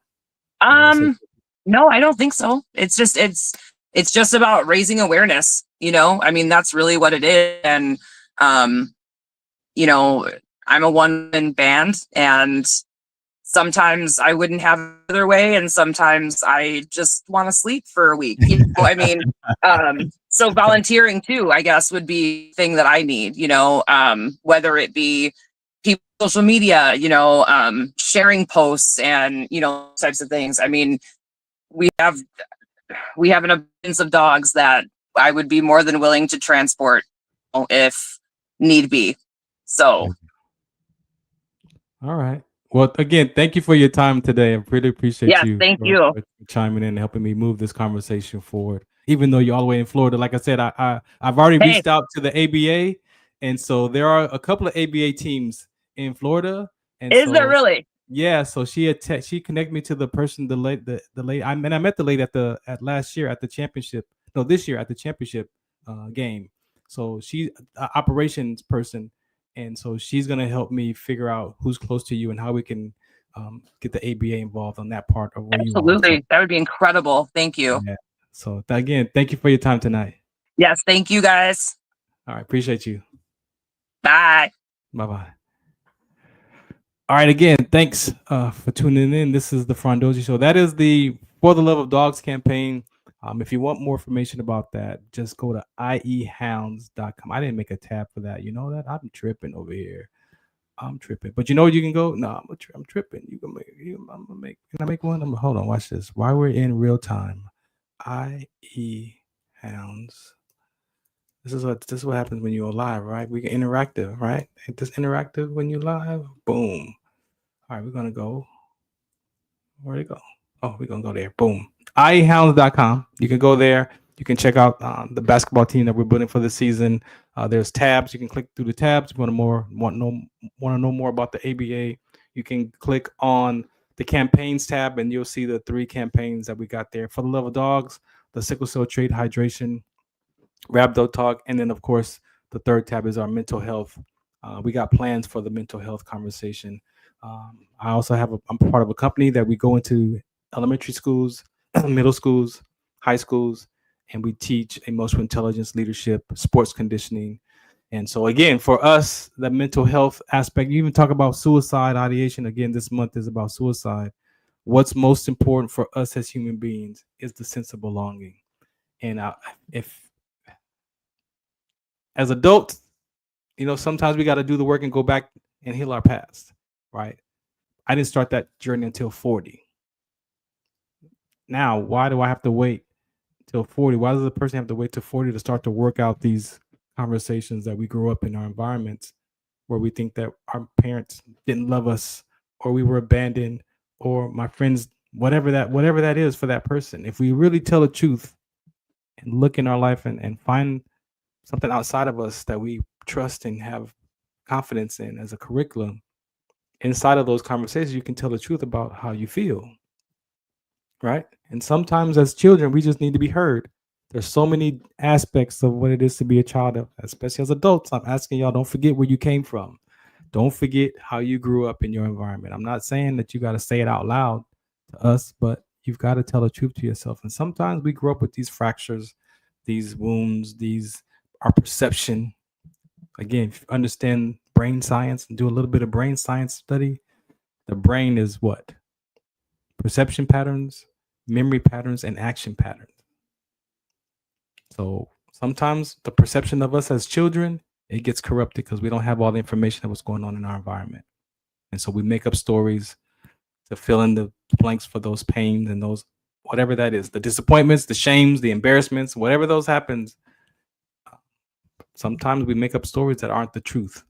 no, I don't think so. It's just about raising awareness, you know. I mean, that's really what it is. And you know, I'm a one-man band, and sometimes I wouldn't have it other way, and sometimes I just want to sleep for a week, you know. I mean, so volunteering too, I guess, would be a thing that I need, you know, whether it be people, social media, you know, sharing posts and, you know, types of things. I mean, we have an abundance of dogs that I would be more than willing to transport, you know, if need be. So. All right. Well, again, thank you for your time today. I really appreciate you. Thank you for chiming in and helping me move this conversation forward. Even though you're all the way in Florida, like I said, I've already reached out to the ABA, and so there are a couple of ABA teams in Florida. And is there really? Yeah. So she connected me to the person, the lady. I met the lady at last year at the championship. No, this year at the championship game. So she's an operations person. And so she's going to help me figure out who's close to you and how we can get the ABA involved on that part of where you are. Absolutely. That would be incredible. Thank you. Yeah. So again, thank you for your time tonight. Yes. Thank you, guys. All right. Appreciate you. Bye. Bye-bye. All right. Again, thanks for tuning in. This is the Farron Dozier Show. That is the For the Love of Dogs campaign. If you want more information about that, just go to iehounds.com. I didn't make a tab for that. You know that? I'm tripping over here. I'm tripping. But you know where you can go? No, I'm tripping. You can make. Can I make one? Hold on. Watch this. While we're in real time, iehounds. This is what happens when you're live, right? We get interactive, right? Ain't this interactive when you're live? Boom. All right, we're gonna go. Where'd it go? Oh, we're gonna go there. Boom. iehounds.com. You can go there. You can check out the basketball team that we're building for the season. There's tabs. You can click through the tabs. If you want to know more about the ABA, you can click on the campaigns tab, and you'll see the 3 campaigns that we got there. For the Love of Dogs, the sickle cell trait hydration, Rhabdo Talk, and then of course the 3rd tab is our mental health. We got plans for the mental health conversation. I also I'm part of a company that we go into elementary schools, middle schools, high schools, and we teach emotional intelligence, leadership, sports conditioning. And so again, for us, the mental health aspect, you even talk about suicide ideation. Again, this month is about suicide. What's most important for us as human beings is the sense of belonging. And if as adults, you know, sometimes we got to do the work and go back and heal our past, right? I didn't start that journey until 40. Now, why do I have to wait till 40? Why does a person have to wait till 40 to start to work out these conversations that we grew up in our environments where we think that our parents didn't love us, or we were abandoned, or my friends, whatever that is for that person? If we really tell the truth and look in our life and find something outside of us that we trust and have confidence in as a curriculum, inside of those conversations, you can tell the truth about how you feel. right? And sometimes as children, we just need to be heard. There's so many aspects of what it is to be a child, especially as adults. I'm asking y'all, don't forget where you came from. Don't forget how you grew up in your environment. I'm not saying that you got to say it out loud to us, but you've got to tell the truth to yourself. And sometimes we grow up with these fractures, these wounds, these our perception. Again, if you understand brain science and do a little bit of brain science study, the brain is what? Perception patterns, memory patterns, and action patterns. So sometimes the perception of us as children, it gets corrupted because we don't have all the information of what's going on in our environment. And so we make up stories to fill in the blanks for those pains and those, whatever that is, the disappointments, the shames, the embarrassments, whatever those happens. Sometimes we make up stories that aren't the truth.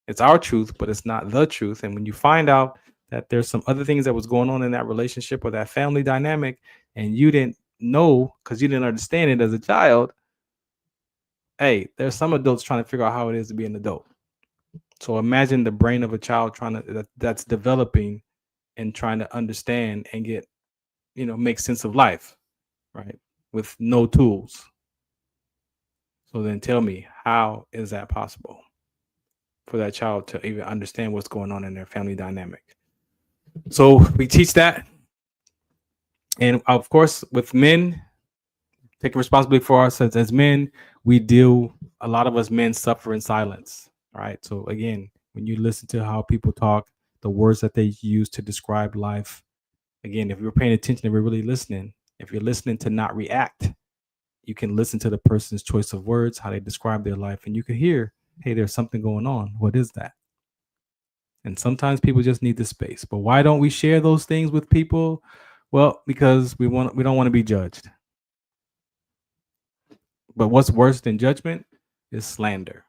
It's our truth, but it's not the truth. And when you find out that there's some other things that was going on in that relationship or that family dynamic, and you didn't know because you didn't understand it as a child, hey, there's some adults trying to figure out how it is to be an adult. So imagine the brain of a child that's developing and trying to understand and get, make sense of life, right? With no tools. So then tell me, how is that possible for that child to even understand what's going on in their family dynamic? So we teach that. And of course, with men, taking responsibility for ourselves as men, a lot of us men suffer in silence. All right. So again, when you listen to how people talk, the words that they use to describe life, again, if you're paying attention, if you're really listening, if you're listening to not react, you can listen to the person's choice of words, how they describe their life, and you can hear, hey, there's something going on. What is that? And sometimes people just need the space. But why don't we share those things with people? Well, because we don't want to be judged. But what's worse than judgment is slander.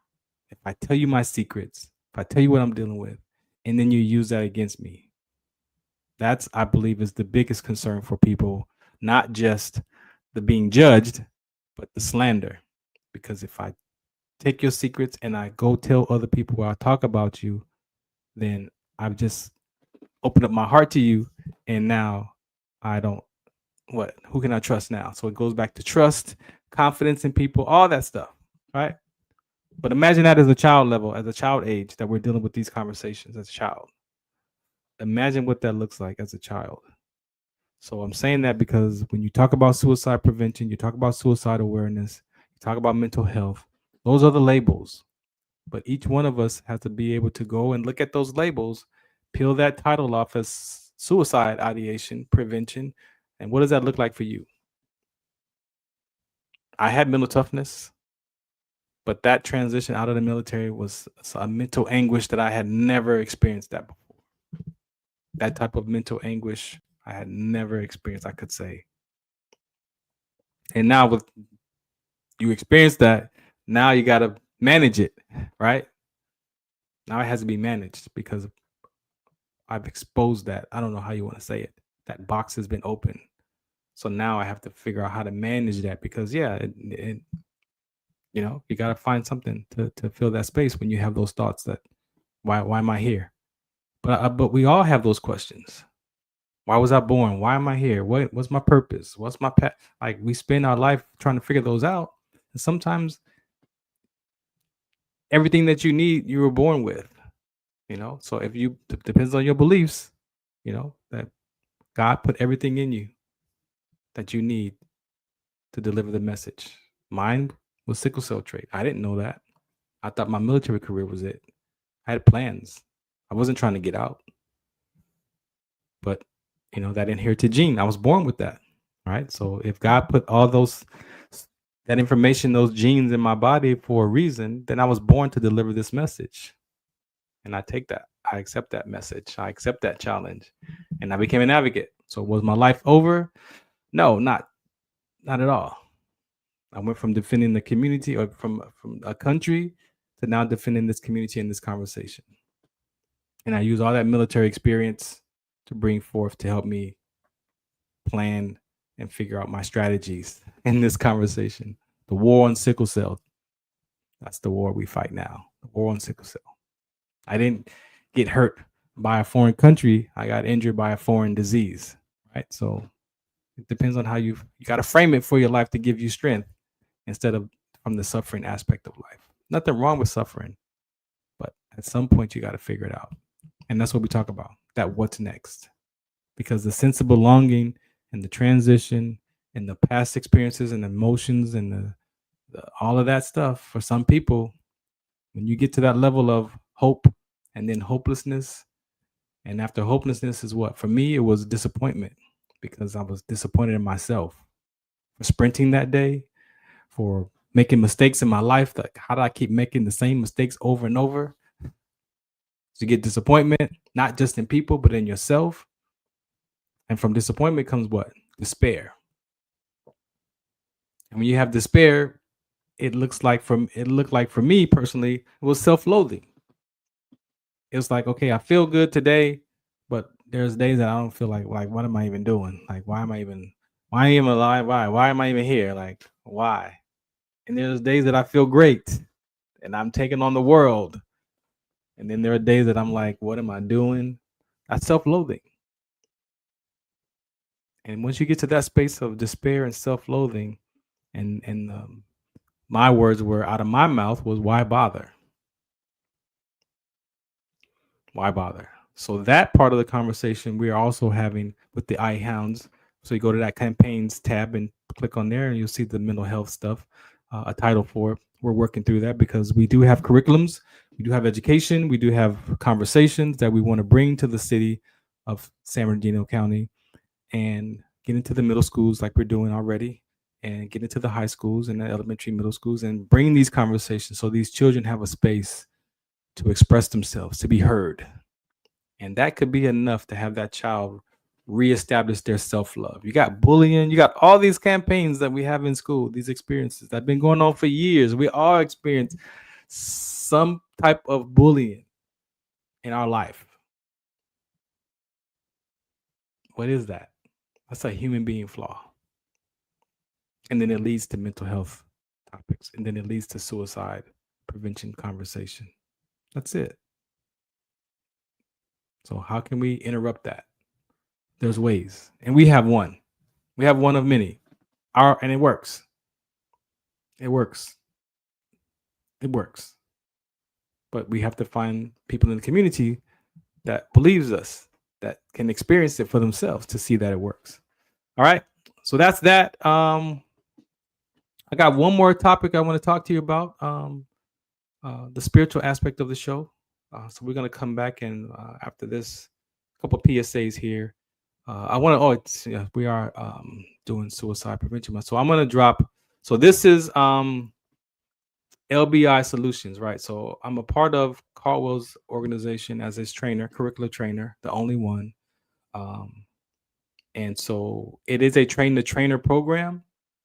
If I tell you my secrets, if I tell you what I'm dealing with, and then you use that against me, that's, I believe, is the biggest concern for people, not just the being judged, but the slander. Because if I take your secrets and I go tell other people where I talk about you, then I've just opened up my heart to you. And now who can I trust now? So it goes back to trust, confidence in people, all that stuff, right? But imagine that as a child level, as a child age, that we're dealing with these conversations as a child. Imagine what that looks like as a child. So I'm saying that because when you talk about suicide prevention, you talk about suicide awareness, you talk about mental health, those are the labels. But each one of us has to be able to go and look at those labels, peel that title off as suicide ideation, prevention. And what does that look like for you? I had mental toughness, but that transition out of the military was a mental anguish that I had never experienced that before. That type of mental anguish I had never experienced, I could say. And now with you experience that, now you got to manage it, right? Now it has to be managed because I've exposed that. I don't know how you want to say it. That box has been opened. So now I have to figure out how to manage that because, you got to find something to fill that space when you have those thoughts that, why am I here? But we all have those questions. Why was I born? Why am I here? What's my purpose? What's my path? Like we spend our life trying to figure those out. And sometimes everything that you need, you were born with, So if depends on your beliefs, that God put everything in you that you need to deliver the message. Mine was sickle cell trait. I didn't know that. I thought my military career was it. I had plans. I wasn't trying to get out. But, that inherited gene, I was born with that, right? So if God put all that information, those genes in my body for a reason, then I was born to deliver this message. And I take that. I accept that message. I accept that challenge. And I became an advocate. So was my life over? No, not at all. I went from defending the community or from a country to now defending this community in this conversation. And I use all that military experience to bring forth to help me plan and figure out my strategies in this conversation. The war on sickle cell. That's the war we fight now. The war on sickle cell. I didn't get hurt by a foreign country. I got injured by a foreign disease, right? So It depends on how you got to frame it for your life to give you strength instead of from the suffering aspect of life. Nothing wrong with suffering, but at some point you got to figure it out. And that's what we talk about, that what's next. Because the sense of belonging and the transition and the past experiences and emotions and the all of that stuff, for some people, when you get to that level of hope and then hopelessness, and after hopelessness is what? For me, it was disappointment, because I was disappointed in myself for sprinting that day, for making mistakes in my life. Like, how do I keep making the same mistakes over and over? So you get disappointment, not just in people, but in yourself. And from disappointment comes what? Despair. And when you have despair, it looked like for me personally, it was self-loathing. It was like, okay, I feel good today, but there's days that I don't feel like what am I even doing? Like, why am I even alive? Why am I even here? Like, why? And there's days that I feel great and I'm taking on the world. And then there are days that I'm like, what am I doing? That's self-loathing. And once you get to that space of despair and self-loathing, and my words were out of my mouth was, why bother? Why bother? So that part of the conversation we are also having with the Hounds. So you go to that campaigns tab and click on there, and you'll see the mental health stuff, a title for it. We're working through that because we do have curriculums, we do have education, we do have conversations that we want to bring to the city of San Bernardino County and get into the middle schools like we're doing already, and get into the high schools and the elementary, middle schools, and bring these conversations so these children have a space to express themselves, to be heard. And that could be enough to have that child reestablish their self-love. You got bullying, you got all these campaigns that we have in school, these experiences that have been going on for years. We all experience some type of bullying in our life. What is that? That's a human being flaw. And then it leads to mental health topics. And then it leads to suicide prevention conversation. That's it. So how can we interrupt that? There's ways. And we have one. We have one of many. And it works. It works. It works. But we have to find people in the community that believes us, that can experience it for themselves to see that it works. All right. So that's that. I got one more topic I want to talk to you about, the spiritual aspect of the show. So we're going to come back and after this, a couple of PSAs here. I want to, we are doing suicide prevention. So I'm going to drop. So this is LBI Solutions, right? So I'm a part of Caldwell's organization as his trainer, curricular trainer, the only one. And so it is a train the trainer program.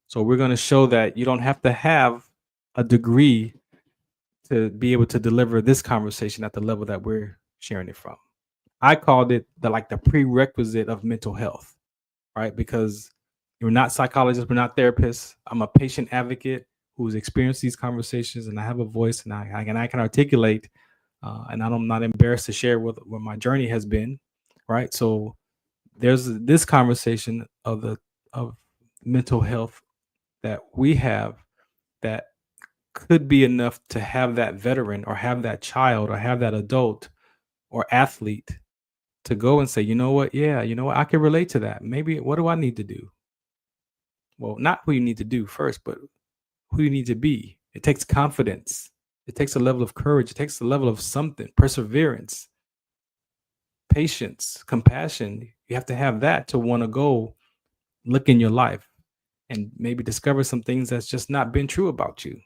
So we're going to show that you don't have to have a degree to be able to deliver this conversation at the level that we're sharing it from. I called it the prerequisite of mental health, right? Because we're not psychologists, we're not therapists. I'm a patient advocate who's experienced these conversations, and I have a voice, and I can articulate, and I'm not embarrassed to share what my journey has been, right? So there's this conversation of mental health that we have that could be enough to have that veteran or have that child or have that adult or athlete to go and say, you know what? Yeah, you know what? I can relate to that. Maybe what do I need to do? Well, not who you need to do first, but who you need to be. It takes confidence. It takes a level of courage. It takes a level of something, perseverance, patience, compassion. You have to have that to want to go look in your life and maybe discover some things that's just not been true about you.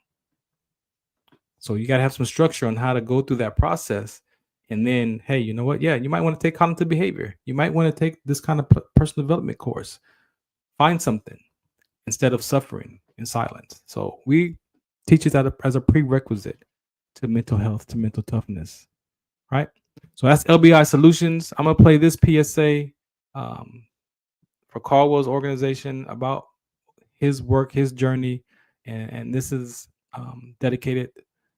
So you got to have some structure on how to go through that process. And then, hey, you know what? Yeah, you might want to take cognitive behavior. You might want to take this kind of personal development course. Find something instead of suffering in silence. So we teach it as a prerequisite to mental health, to mental toughness, right? So that's LBI Solutions. I'm going to play this PSA for Caldwell's organization about his work, his journey. And this is dedicated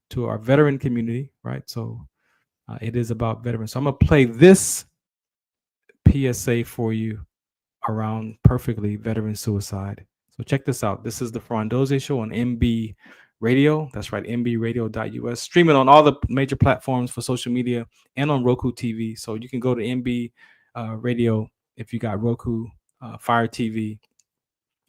to our veteran community, right? So it is about veterans. So I'm going to play this PSA for you around perfectly veteran suicide. So check this out. This is the Farron Dozier Show on MB Radio. That's right, mbradio.us. Streaming on all the major platforms for social media and on Roku TV. So you can go to MB Radio if you got Roku, Fire TV,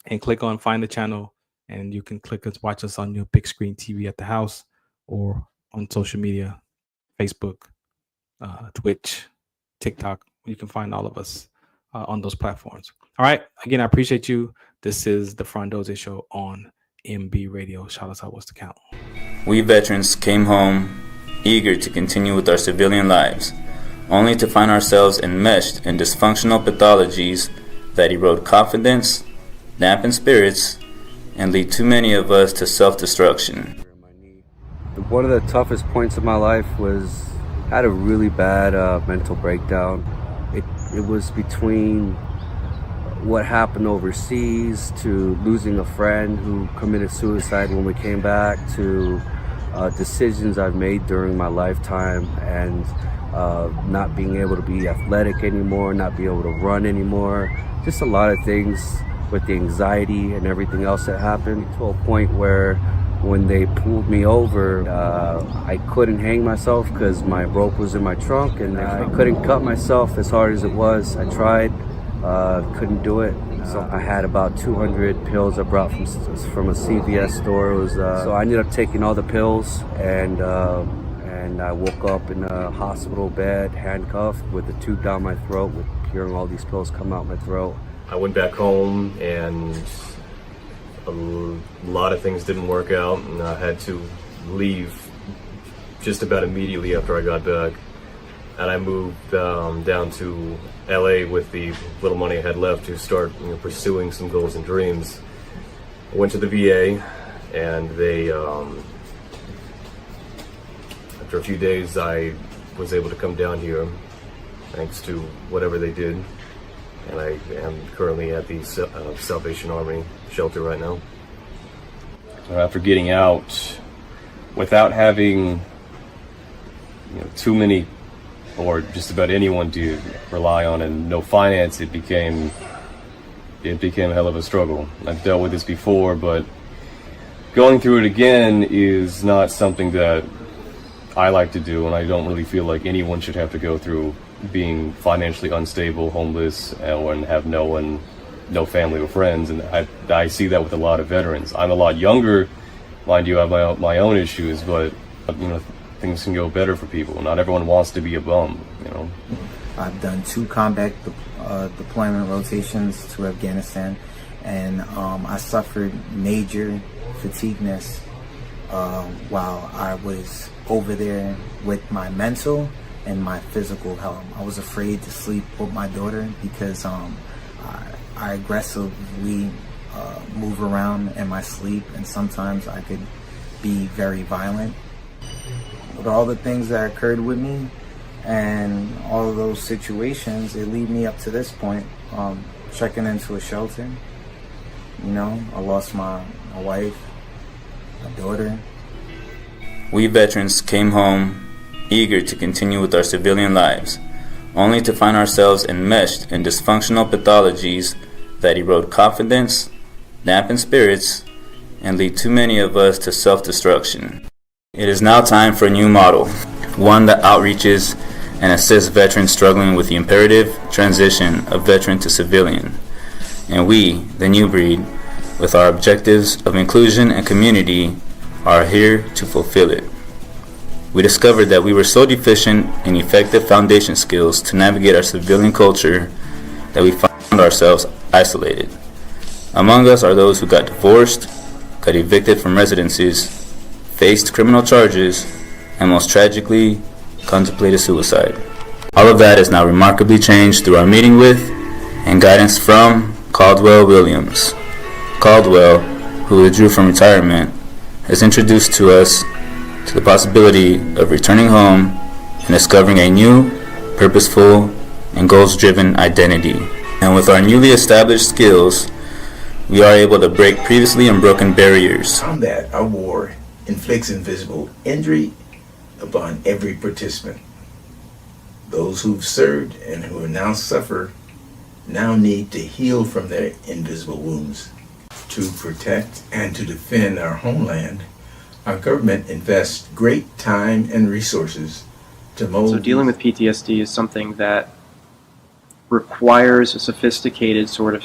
and click on find the channel, and you can click us, watch us on your big screen TV at the house or on social media, Facebook, Twitch, TikTok. You can find all of us on those platforms. All right. Again, I appreciate you. This is the Farron Dozier Show on MB Radio. Shout us out. What's the count? We veterans came home eager to continue with our civilian lives, only to find ourselves enmeshed in dysfunctional pathologies that erode confidence, dampen spirits, and lead too many of us to self-destruction. One of the toughest points of my life was I had a really bad mental breakdown. It was between what happened overseas to losing a friend who committed suicide when we came back to decisions I've made during my lifetime and not being able to be athletic anymore, not being able to run anymore. Just a lot of things with the anxiety and everything else that happened to a point where when they pulled me over, I couldn't hang myself because my rope was in my trunk and I couldn't cut myself as hard as it was. I tried, couldn't do it. So I had about 200 pills I brought from a CVS store. It was, so I ended up taking all the pills and I woke up in a hospital bed, handcuffed with a tube down my throat, with hearing all these pills come out my throat. I went back home and a lot of things didn't work out, and I had to leave just about immediately after I got back. And I moved down to LA with the little money I had left to start pursuing some goals and dreams. I went to the VA, and they, after a few days, I was able to come down here thanks to whatever they did. And I am currently at the Salvation Army shelter right now. After getting out, without having too many or just about anyone to rely on and no finance, it became a hell of a struggle. I've dealt with this before, but going through it again is not something that I like to do, and I don't really feel like anyone should have to go through being financially unstable, homeless, and have no family or friends. And I see that with a lot of veterans. I'm a lot younger, mind you, I have my own issues, but things can go better for people. Not everyone wants to be a bum, I've done 2 combat deployment rotations to Afghanistan, and I suffered major fatigueness while I was over there with my mental and my physical health. I was afraid to sleep with my daughter because I aggressively move around in my sleep, and sometimes I could be very violent. With all the things that occurred with me and all of those situations, it lead me up to this point, checking into a shelter. I lost my wife, my daughter. We veterans came home eager to continue with our civilian lives, only to find ourselves enmeshed in dysfunctional pathologies that erode confidence, dampen spirits, and lead too many of us to self-destruction. It is now time for a new model, one that outreaches and assists veterans struggling with the imperative transition of veteran to civilian. And we, the new breed, with our objectives of inclusion and community, are here to fulfill it. We discovered that we were so deficient in effective foundation skills to navigate our civilian culture that we found ourselves isolated. Among us are those who got divorced, got evicted from residencies, faced criminal charges, and most tragically, contemplated suicide. All of that is now remarkably changed through our meeting with and guidance from Caldwell Williams. Caldwell, who withdrew from retirement, has introduced to us to the possibility of returning home and discovering a new, purposeful, and goals-driven identity. And with our newly established skills, we are able to break previously unbroken barriers. Combat, our war, inflicts invisible injury upon every participant. Those who've served and who now suffer now need to heal from their invisible wounds. To protect and to defend our homeland, our government invests great time and resources to mold. So dealing with PTSD is something that requires a sophisticated sort of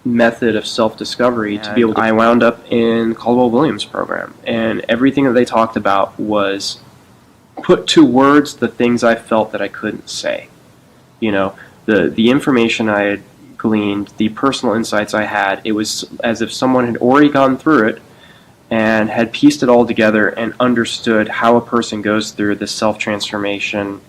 method of self-discovery to be able to. I wound up in Caldwell Williams program, and everything that they talked about was put to words the things I felt that I couldn't say. You know, the information I had gleaned, the personal insights I had, it was as if someone had already gone through it and had pieced it all together and understood how a person goes through the self-transformation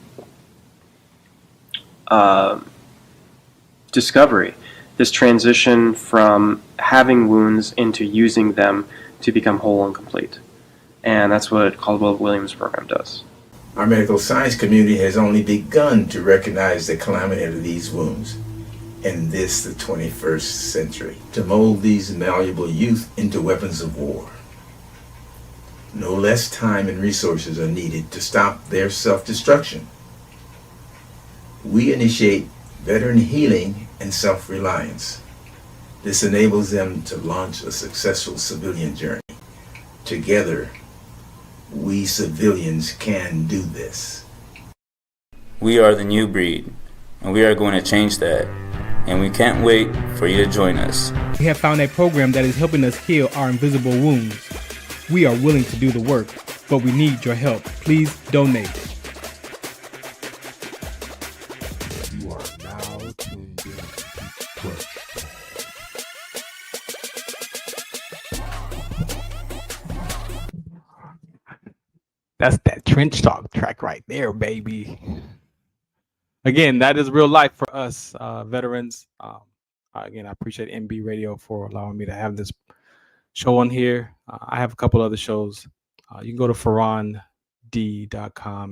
discovery, this transition from having wounds into using them to become whole and complete. And that's what Caldwell Williams program does. Our medical science community has only begun to recognize the calamity of these wounds in this, the 21st century, to mold these malleable youth into weapons of war. No less time and resources are needed to stop their self-destruction. We initiate veteran healing and self-reliance. This enables them to launch a successful civilian journey. Together, we civilians can do this. We are the new breed, and we are going to change that. And we can't wait for you to join us. We have found a program that is helping us heal our invisible wounds. We are willing to do the work, but we need your help. Please donate. You are now tuned in to That's that trench talk track right there, baby. Again, that is real life for us veterans. Again, I appreciate MB Radio for allowing me to have this show on here. I have a couple other shows. You can go to farrond.com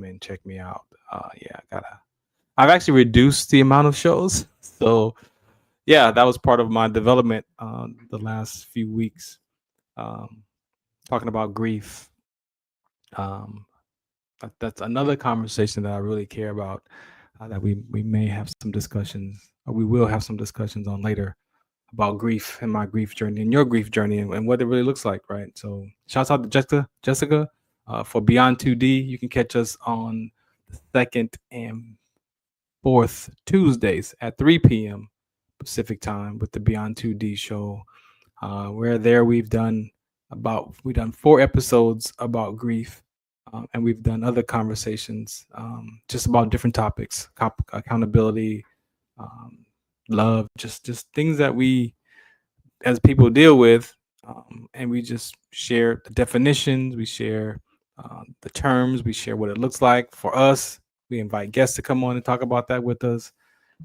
and check me out. I've actually reduced the amount of shows. So yeah, that was part of my development the last few weeks. Talking about grief. That's another conversation that I really care about. That we may have some discussions, or we will have some discussions on later about grief and my grief journey and your grief journey and what it really looks like, right? So shouts out to Jessica for Beyond 2D. You can catch us on the 2nd and 4th Tuesdays at 3 p.m. Pacific time with the Beyond 2D show. We're there. We've done 4 episodes about grief. And we've done other conversations just about different topics, accountability, love, just things that we as people deal with. And we just share the definitions, we share the terms, we share what it looks like for us. We invite guests to come on and talk about that with us.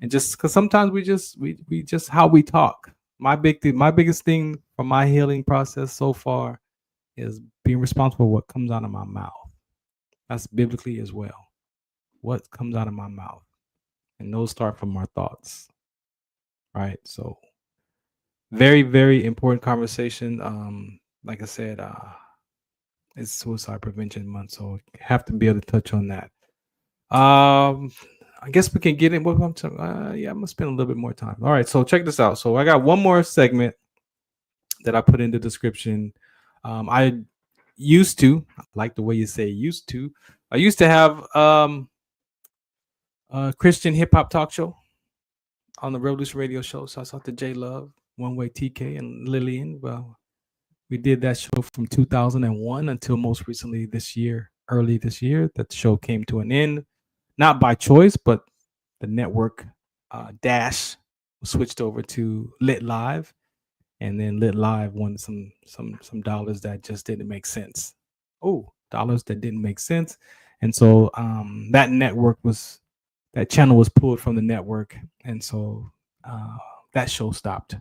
And just because sometimes we just how we talk. My biggest thing from my healing process so far is being responsible for what comes out of my mouth. That's biblically as well. What comes out of my mouth. And those start from our thoughts. Right? So very, very important conversation. Like I said, it's Suicide Prevention Month, so I have to be able to touch on that. I guess we can get in. I'm going to spend a little bit more time. All right, so check this out. So I got one more segment that I put in the description. I used to, I like the way you say used to. I used to have a Christian hip hop talk show on the Revolution Radio Show. So I saw to J Love, One Way TK, and Lillian. Well, we did that show from 2001 until most recently early this year, that the show came to an end. Not by choice, but the network Dash was switched over to Lit Live. And then Lit Live wanted some dollars that just didn't make sense. Dollars that didn't make sense. And so that channel was pulled from the network. And so that show stopped.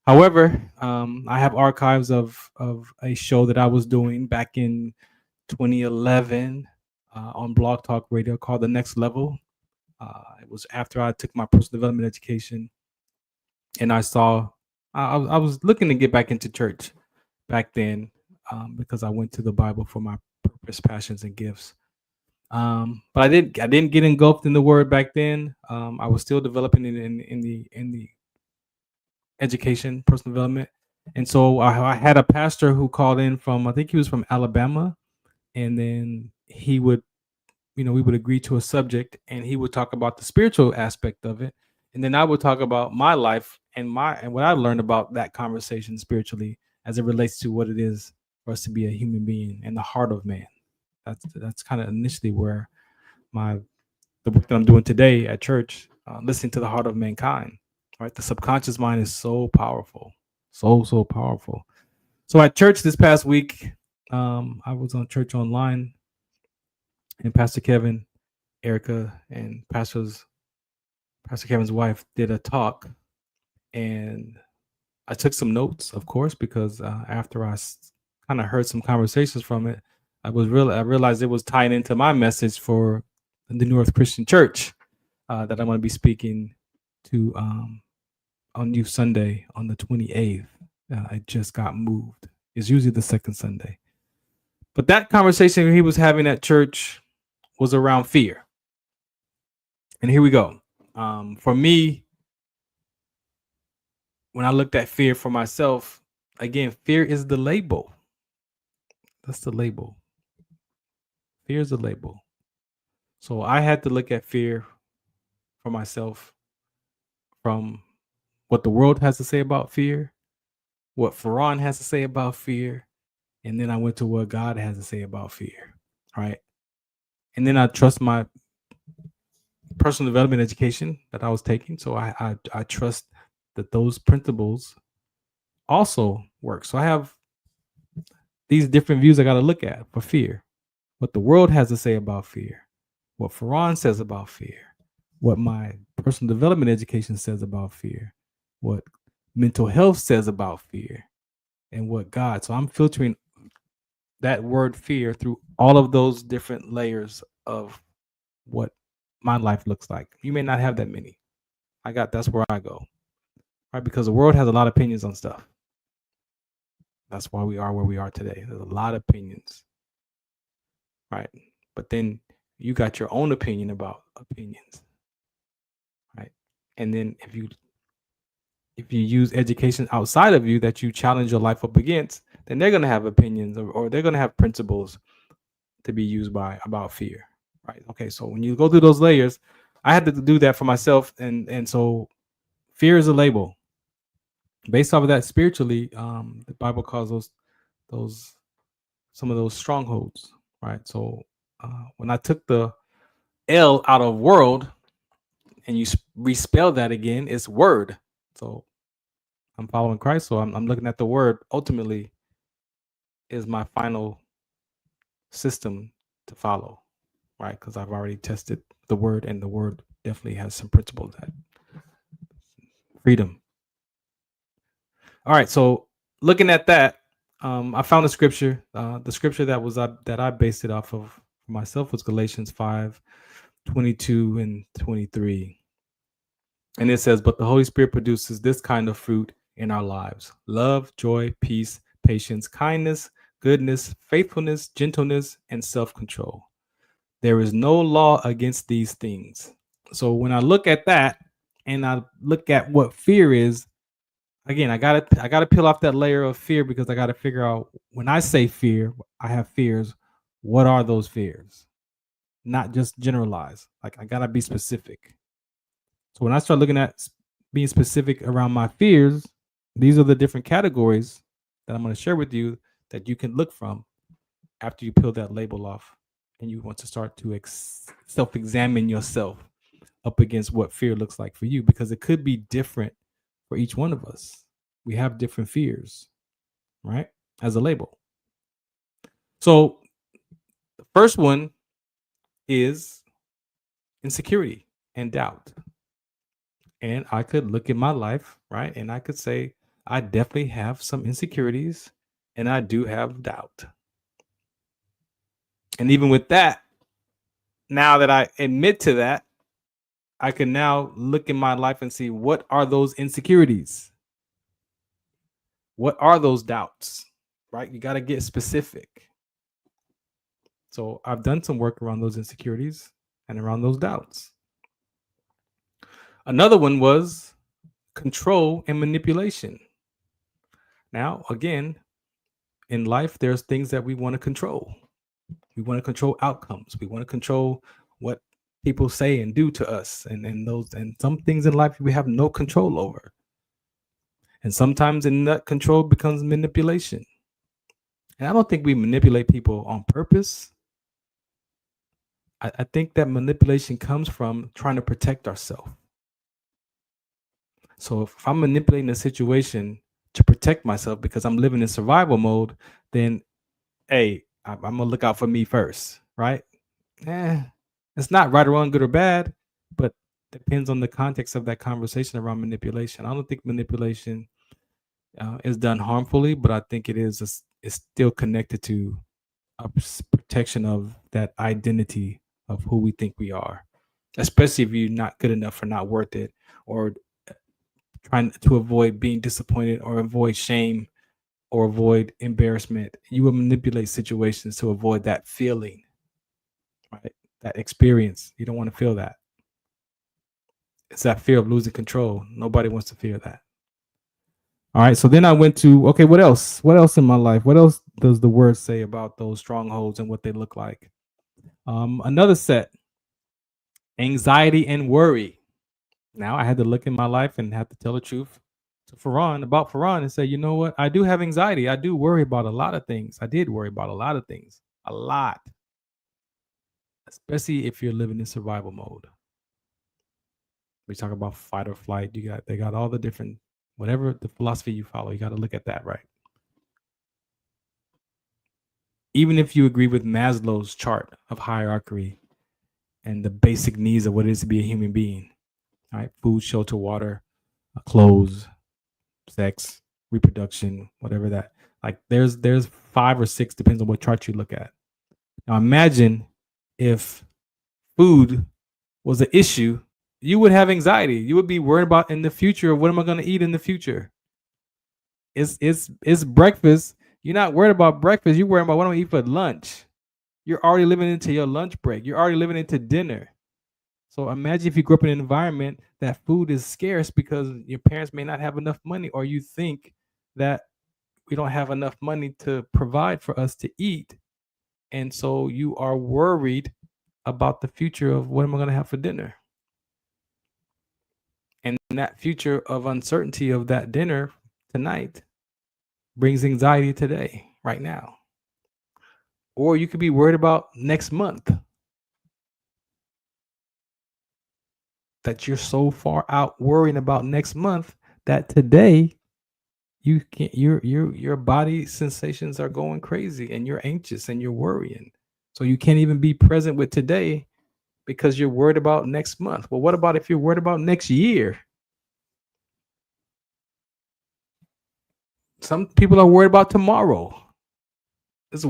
However, I have archives of a show that I was doing back in 2011 on Blog Talk Radio called The Next Level. It was after I took my personal development education. And I was looking to get back into church back then because I went to the Bible for my purpose, passions, and gifts. But I didn't get engulfed in the word back then. I was still developing it in the education, personal development. And so I had a pastor who called in from, I think he was from Alabama, and then he would, we would agree to a subject, and he would talk about the spiritual aspect of it, and then I would talk about my life and what I learned about that conversation spiritually as it relates to what it is for us to be a human being and the heart of man. That's kind of initially where the work that I'm doing today at church, listening to the heart of mankind. Right, the subconscious mind is so powerful, so powerful. So at church this past week, I was on church online, and Pastor Kevin, Erica, and Pastor Kevin's wife did a talk, and I took some notes, of course, because after I kind of heard some conversations from it, I realized it was tying into my message for the New Earth Christian Church that I'm going to be speaking to on Youth Sunday on the 28th. It just got moved. It's usually the second Sunday. But that conversation he was having at church was around fear. And here we go. For me, when I looked at fear for myself, again, fear is the label. That's the label. Fear is the label. So I had to look at fear for myself from what the world has to say about fear, what Farron has to say about fear, and then I went to what God has to say about fear, right? And then I trust my personal development education that I was taking, so I trust that those principles also work. So I have these different views I got to look at for fear. What the world has to say about fear, what Farron says about fear, what my personal development education says about fear, what mental health says about fear, and what God. So I'm filtering that word fear through all of those different layers of what my life looks like. You may not have that many. That's where I go, right? Because the world has a lot of opinions on stuff. That's why we are where we are today. There's a lot of opinions, right? But then you got your own opinion about opinions, right? And then if you use education outside of you that you challenge your life up against, then they're going to have opinions or they're going to have principles to be used about fear, right? Okay, so when you go through those layers, I had to do that for myself, and so fear is a label. Based off of that spiritually, the Bible calls those some of those strongholds, right? So when I took the L out of world and you respell that again, it's word. So I'm following Christ, so I'm looking at the word. Ultimately, is my final system to follow, right? Because I've already tested the word, and the word definitely has some principles that freedom. All right, so looking at that, I found a scripture. The scripture that I based it off of for myself was Galatians 5:22 and 23. And it says, "But the Holy Spirit produces this kind of fruit in our lives: love, joy, peace, patience, kindness, goodness, faithfulness, gentleness, and self-control. There is no law against these things." So when I look at that and I look at what fear is, again, I gotta peel off that layer of fear, because I gotta figure out, when I say fear, I have fears. What are those fears? Not just generalize. Like, I gotta be specific. So when I start looking at being specific around my fears, these are the different categories that I'm going to share with you that you can look from after you peel that label off, and you want to start to self-examine yourself up against what fear looks like for you, because it could be different for each one of us. We have different fears, right? As a label. So the first one is insecurity and doubt. And I could look at my life, right? And I could say, I definitely have some insecurities, and I do have doubt. And even with that, now that I admit to that, I can now look in my life and see, what are those insecurities? What are those doubts, right? You got to get specific. So I've done some work around those insecurities and around those doubts. Another one was control and manipulation. Now, again, in life, there's things that we want to control. We want to control outcomes. We want to control what people say and do to us. And some things in life we have no control over. And sometimes in that control becomes manipulation. And I don't think we manipulate people on purpose. I think that manipulation comes from trying to protect ourselves. So if I'm manipulating a situation to protect myself because I'm living in survival mode, then, hey, I'm going to look out for me first, right? It's not right or wrong, good or bad, but depends on the context of that conversation around manipulation. I don't think manipulation is done harmfully, but I think it's still connected to a protection of that identity of who we think we are, especially if you're not good enough or not worth it, or trying to avoid being disappointed or avoid shame or avoid embarrassment. You will manipulate situations to avoid that feeling, right? That experience. You don't want to feel that. It's that fear of losing control. Nobody wants to feel that. All right. So then I went to, okay, what else? What else in my life? What else does the word say about those strongholds and what they look like? Another set, anxiety and worry. Now I had to look in my life and have to tell the truth to Farron and say, you know what? I do have anxiety. I do worry about a lot of things. I did worry about a lot of things, a lot, especially if you're living in survival mode. We talk about fight or flight. They got all the different, whatever the philosophy you follow, you got to look at that, right? Even if you agree with Maslow's chart of hierarchy and the basic needs of what it is to be a human being, right? Food, shelter, water, clothes, sex, reproduction, whatever that. Like there's 5 or 6, depends on what chart you look at. Now imagine if food was an issue, you would have anxiety. You would be worried about in the future, what am I going to eat in the future? It's breakfast. You're not worried about breakfast. You're worried about what I'm going to eat for lunch. You're already living into your lunch break. You're already living into dinner. So imagine if you grew up in an environment that food is scarce because your parents may not have enough money, or you think that we don't have enough money to provide for us to eat. And so you are worried about the future of what am I going to have for dinner? And that future of uncertainty of that dinner tonight brings anxiety today, right now. Or you could be worried about next month. That you're so far out worrying about next month that today you can't, your body sensations are going crazy and you're anxious and you're worrying. So you can't even be present with today because you're worried about next month. Well, what about if you're worried about next year? Some people are worried about tomorrow. It's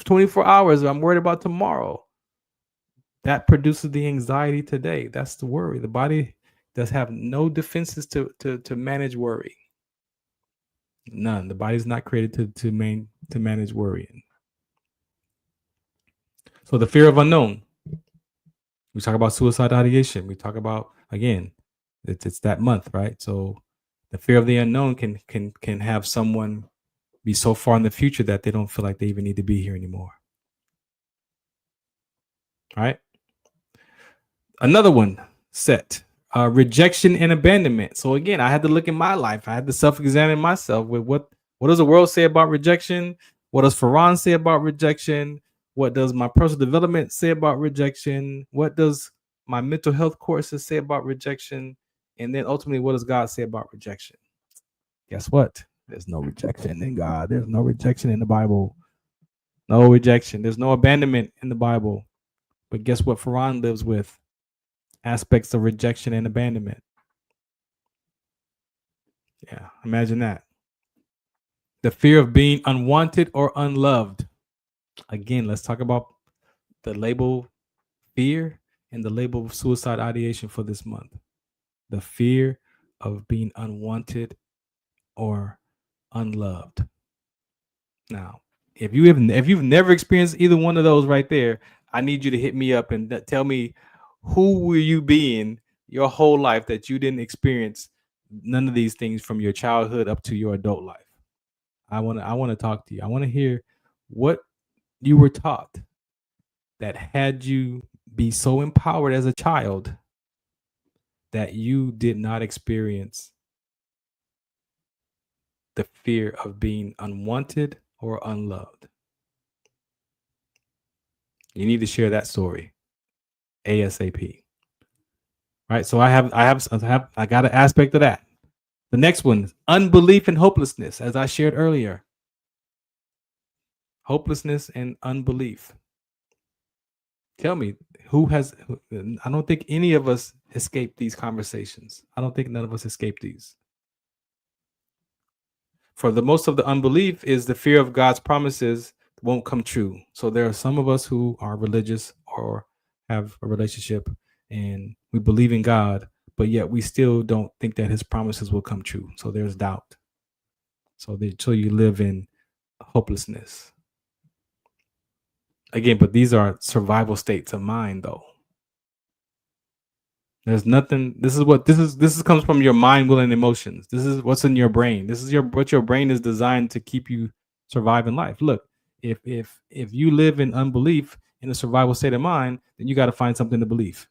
24 hours. I'm worried about tomorrow. That produces the anxiety today. That's the worry. The body does have no defenses to manage worry. None. The body's not created to manage worrying. So the fear of unknown. We talk about suicide ideation. We talk about, again, it's that month, right? So the fear of the unknown can have someone be so far in the future that they don't feel like they even need to be here anymore. All right. Another one, set, rejection and abandonment. So again, I had to look in my life. I had to self-examine myself with what does the world say about rejection? What does Farron say about rejection? What does my personal development say about rejection? What does my mental health courses say about rejection? And then ultimately, what does God say about rejection? Guess what? There's no rejection in God. There's no rejection in the Bible. No rejection. There's no abandonment in the Bible. But guess what Farron lives with? Aspects of rejection and abandonment. Yeah, imagine that. The fear of being unwanted or unloved. Again, let's talk about the label fear and the label of suicide ideation for this month. The fear of being unwanted or unloved. Now, If you've never experienced either one of those right there, I need you to hit me up and tell me who were you being your whole life that you didn't experience none of these things from your childhood up to your adult life. I want to talk to you. I want to hear what you were taught that had you be so empowered as a child that you did not experience the fear of being unwanted or unloved. You need to share that story ASAP. Right? So I got an aspect of that. The next one is unbelief and hopelessness, as I shared earlier. Hopelessness and unbelief. Tell me, I don't think any of us escaped these conversations. I don't think none of us escaped these. For the most of the unbelief is the fear of God's promises won't come true. So there are some of us who are religious or have a relationship and we believe in God, but yet we still don't think that his promises will come true. So there's doubt. So you live in hopelessness. Again, but these are survival states of mind, though. There's nothing. This comes from your mind, will, and emotions. This is what's in your brain. This is what your brain is designed to keep you surviving life. Look, if you live in unbelief in a survival state of mind, then you got to find something to believe.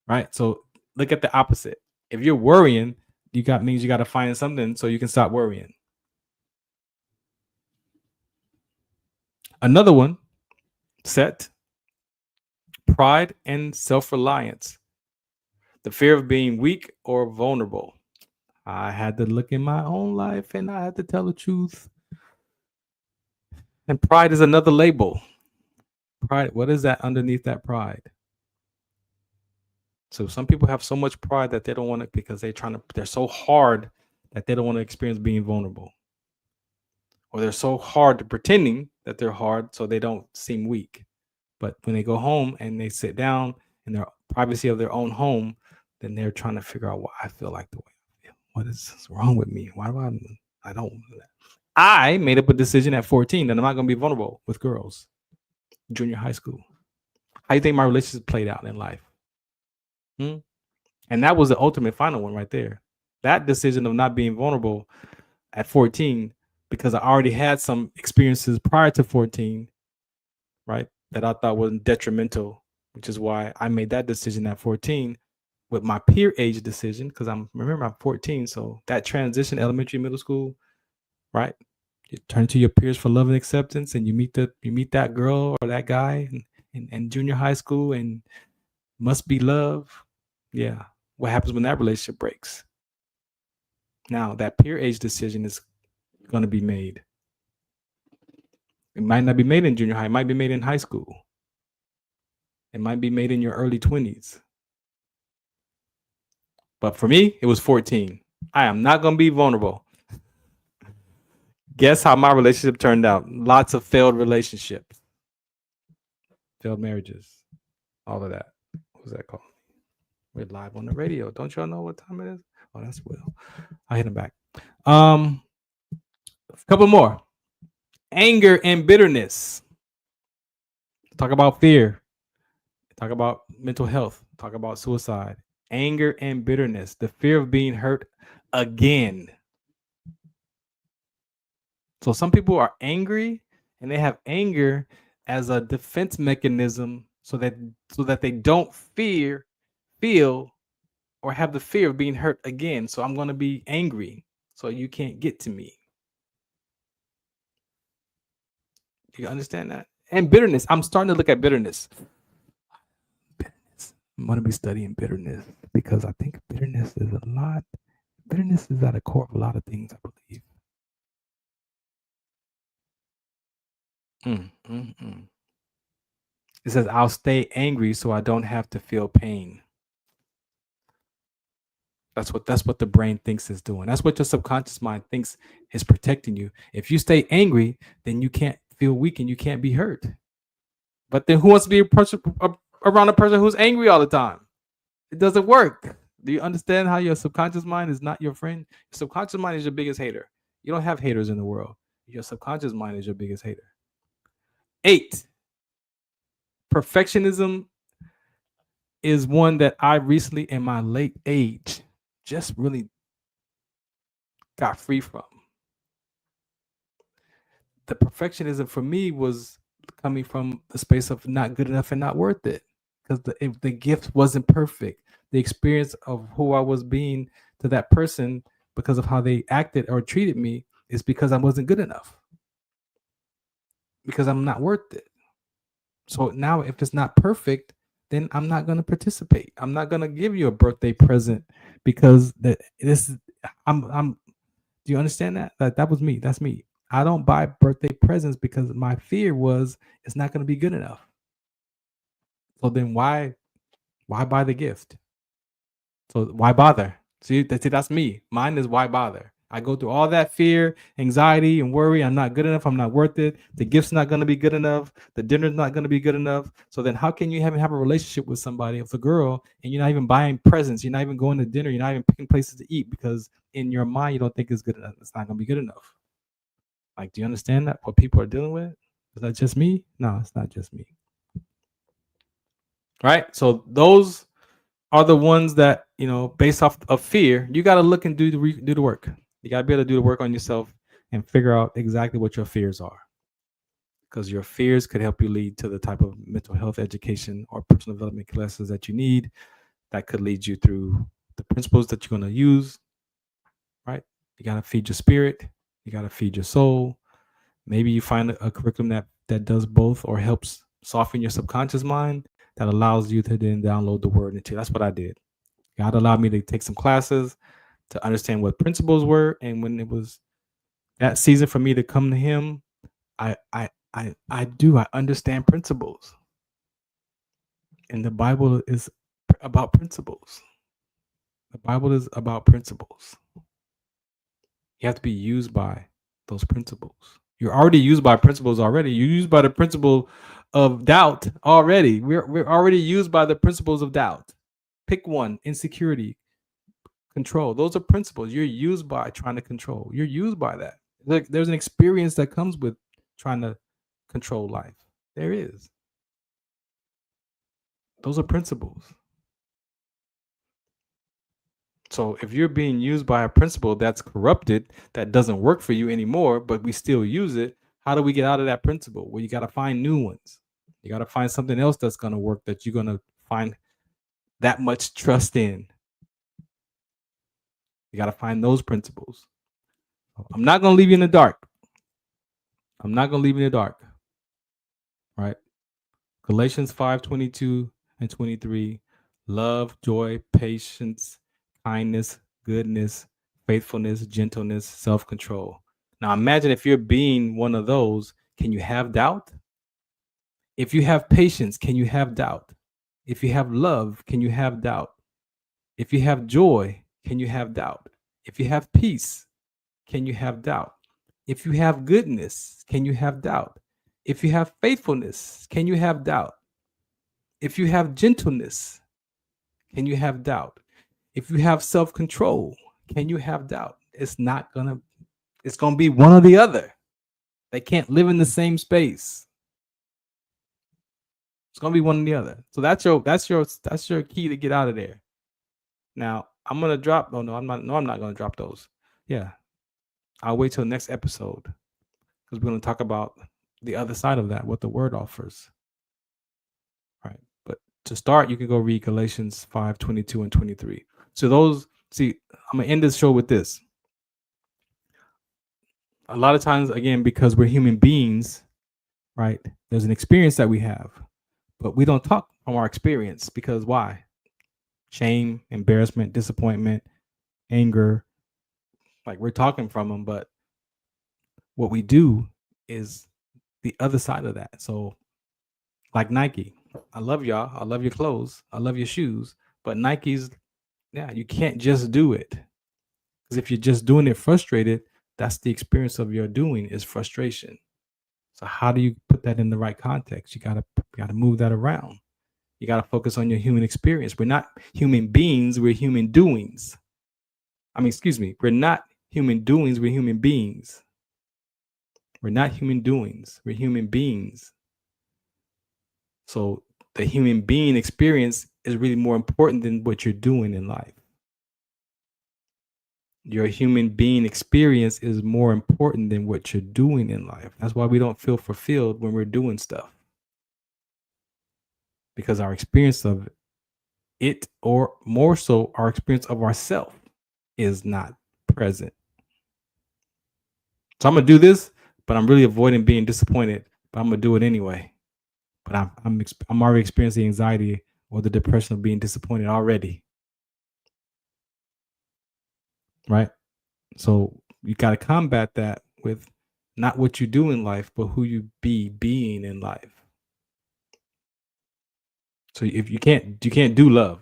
Right? So look at the opposite. If you're worrying, means you got to find something so you can stop worrying. Another one, set, pride and self-reliance. The fear of being weak or vulnerable. I had to look in my own life and I had to tell the truth. And pride is another label. Pride, what is that underneath that pride? So some people have so much pride that they don't want it because they're so hard that they don't want to experience being vulnerable. Or they're so hard to pretending that they're hard so they don't seem weak. But when they go home and they sit down in their privacy of their own home, then they're trying to figure out why I feel like the way I feel. What is wrong with me? Why do I don't do that? I made up a decision at 14 that I'm not going to be vulnerable with girls. Junior high school. How do you think my relationship played out in life? And that was the ultimate final one right there. That decision of not being vulnerable at 14, because I already had some experiences prior to 14, right, that I thought was detrimental, which is why I made that decision at 14 with my peer age decision, because I'm 14, so that transition, elementary, middle school, right? You turn to your peers for love and acceptance, and you meet that girl or that guy in junior high school, and must be love. Yeah. What happens when that relationship breaks? Now that peer age decision is going to be made. It might not be made in junior high. It might be made in high school. It might be made in your early 20s. But for me, it was 14. I am not going to be vulnerable. Guess how my relationship turned out? Lots of failed relationships. Failed marriages. All of that. What was that called? We're live on the radio. Don't y'all know what time it is? Oh, that's Will. I'll hit him back. A couple more. Anger and bitterness. Talk about fear. Talk about mental health. Talk about suicide. Anger and bitterness. The fear of being hurt again. So some people are angry and they have anger as a defense mechanism so that they don't feel or have the fear of being hurt again. So I'm going to be angry so you can't get to me. Do you understand that? And bitterness. I'm starting to look at bitterness. I'm going to be studying bitterness because I think bitterness is at the core of a lot of things, I believe. It says, I'll stay angry so I don't have to feel pain. That's what the brain thinks is doing. That's what your subconscious mind thinks is protecting you. If you stay angry, then you can't feel weak and you can't be hurt. But then who wants to be around a person who's angry all the time? It doesn't work. Do you understand how your subconscious mind is not your friend? Your subconscious mind is your biggest hater. You don't have haters in the world. Your subconscious mind is your biggest hater. 8, perfectionism is one that I recently, in my late age, just really got free from. The perfectionism for me was coming from the space of not good enough and not worth it, because the gift wasn't perfect. The experience of who I was being to that person because of how they acted or treated me is because I wasn't good enough, because I'm not worth it. So now if it's not perfect, then I'm not going to participate. I'm not going to give you a birthday present because do you understand that? That was me. That's me. I don't buy birthday presents because my fear was it's not going to be good enough. So then why buy the gift? So why bother? See, that's me. Mine is why bother. I go through all that fear, anxiety, and worry. I'm not good enough. I'm not worth it. The gift's not going to be good enough. The dinner's not going to be good enough. So then how can you have a relationship with somebody, with a girl, and you're not even buying presents? You're not even going to dinner. You're not even picking places to eat because in your mind, you don't think it's good enough. It's not going to be good enough. Like, do you understand that what people are dealing with? Is that just me? No, it's not just me. Right? So those are the ones that, based off of fear, you got to look and do the work. You got to be able to do the work on yourself and figure out exactly what your fears are. Because your fears could help you lead to the type of mental health education or personal development classes that you need. That could lead you through the principles that you're going to use, right? You got to feed your spirit. You got to feed your soul. Maybe you find a curriculum that does both or helps soften your subconscious mind that allows you to then download the word into. That's what I did. God allowed me to take some classes to understand what principles were. And when it was that season for me to come to him, I understand principles. And the Bible is about principles. The Bible is about principles. You have to be used by those principles. You're already used by principles already. You're used by the principle of doubt already. We're already used by the principles of doubt. Pick one: insecurity, control. Those are principles you're used by trying to control. You're used by that. There's an experience that comes with trying to control life. There is. Those are principles. So if you're being used by a principle that's corrupted, that doesn't work for you anymore, but we still use it, how do we get out of that principle? Well, you got to find new ones. You got to find something else that's going to work, that you're going to find that much trust in. You got to find those principles. I'm not going to leave you in the dark. I'm not going to leave you in the dark. Right? Galatians 5:22 and 23. Love, joy, patience, kindness, goodness, faithfulness, gentleness, self-control. Now imagine if you're being one of those, can you have doubt? If you have patience, can you have doubt? If you have love, can you have doubt? If you have joy, can you have doubt? If you have peace, can you have doubt? If you have goodness, can you have doubt? If you have faithfulness, can you have doubt? If you have gentleness, can you have doubt? If you have self-control, can you have doubt? It's going to be one or the other. They can't live in the same space. It's going to be one or the other. So that's your key to get out of there. Now, I'm going to drop. Oh, no, I'm not going to drop those. Yeah. I'll wait till the next episode because we're going to talk about the other side of that, what the word offers. All right. But to start, you can go read Galatians 5:22 and 23. So I'm going to end this show with this. A lot of times, again, because we're human beings, right? There's an experience that we have, but we don't talk from our experience because why? Shame, embarrassment, disappointment, anger. Like, we're talking from them, but what we do is the other side of that. So like Nike, I love y'all. I love your clothes. I love your shoes, but Nike's, you can't just do it. Because if you're just doing it frustrated, that's the experience of your doing is frustration. So how do you put that in the right context? You gotta move that around. You gotta focus on your human experience. We're not human beings, we're human doings. We're not human doings, we're human beings. We're not human doings. We're human beings. So the human being experience is really more important than what you're doing in life. Your human being experience is more important than what you're doing in life. That's why we don't feel fulfilled when we're doing stuff. Because our experience of it, or more so, our experience of ourself is not present. So I'm gonna do this, but I'm really avoiding being disappointed. But I'm gonna do it anyway. But I'm already experiencing the anxiety or the depression of being disappointed already. Right? So you got to combat that with not what you do in life, but who you being in life. So if you can't do love.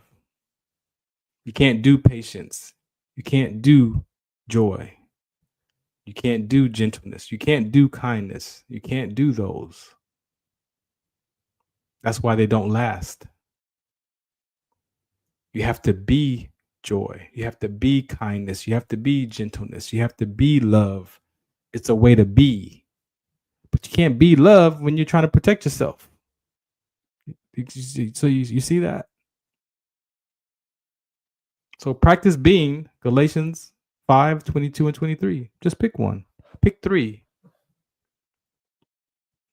You can't do patience. You can't do joy. You can't do gentleness. You can't do kindness. You can't do those. That's why they don't last. You have to be joy. You have to be kindness. You have to be gentleness. You have to be love. It's a way to be. But you can't be love when you're trying to protect yourself. So you see that? So practice being, Galatians 5, 22 and 23. Just pick one. Pick three.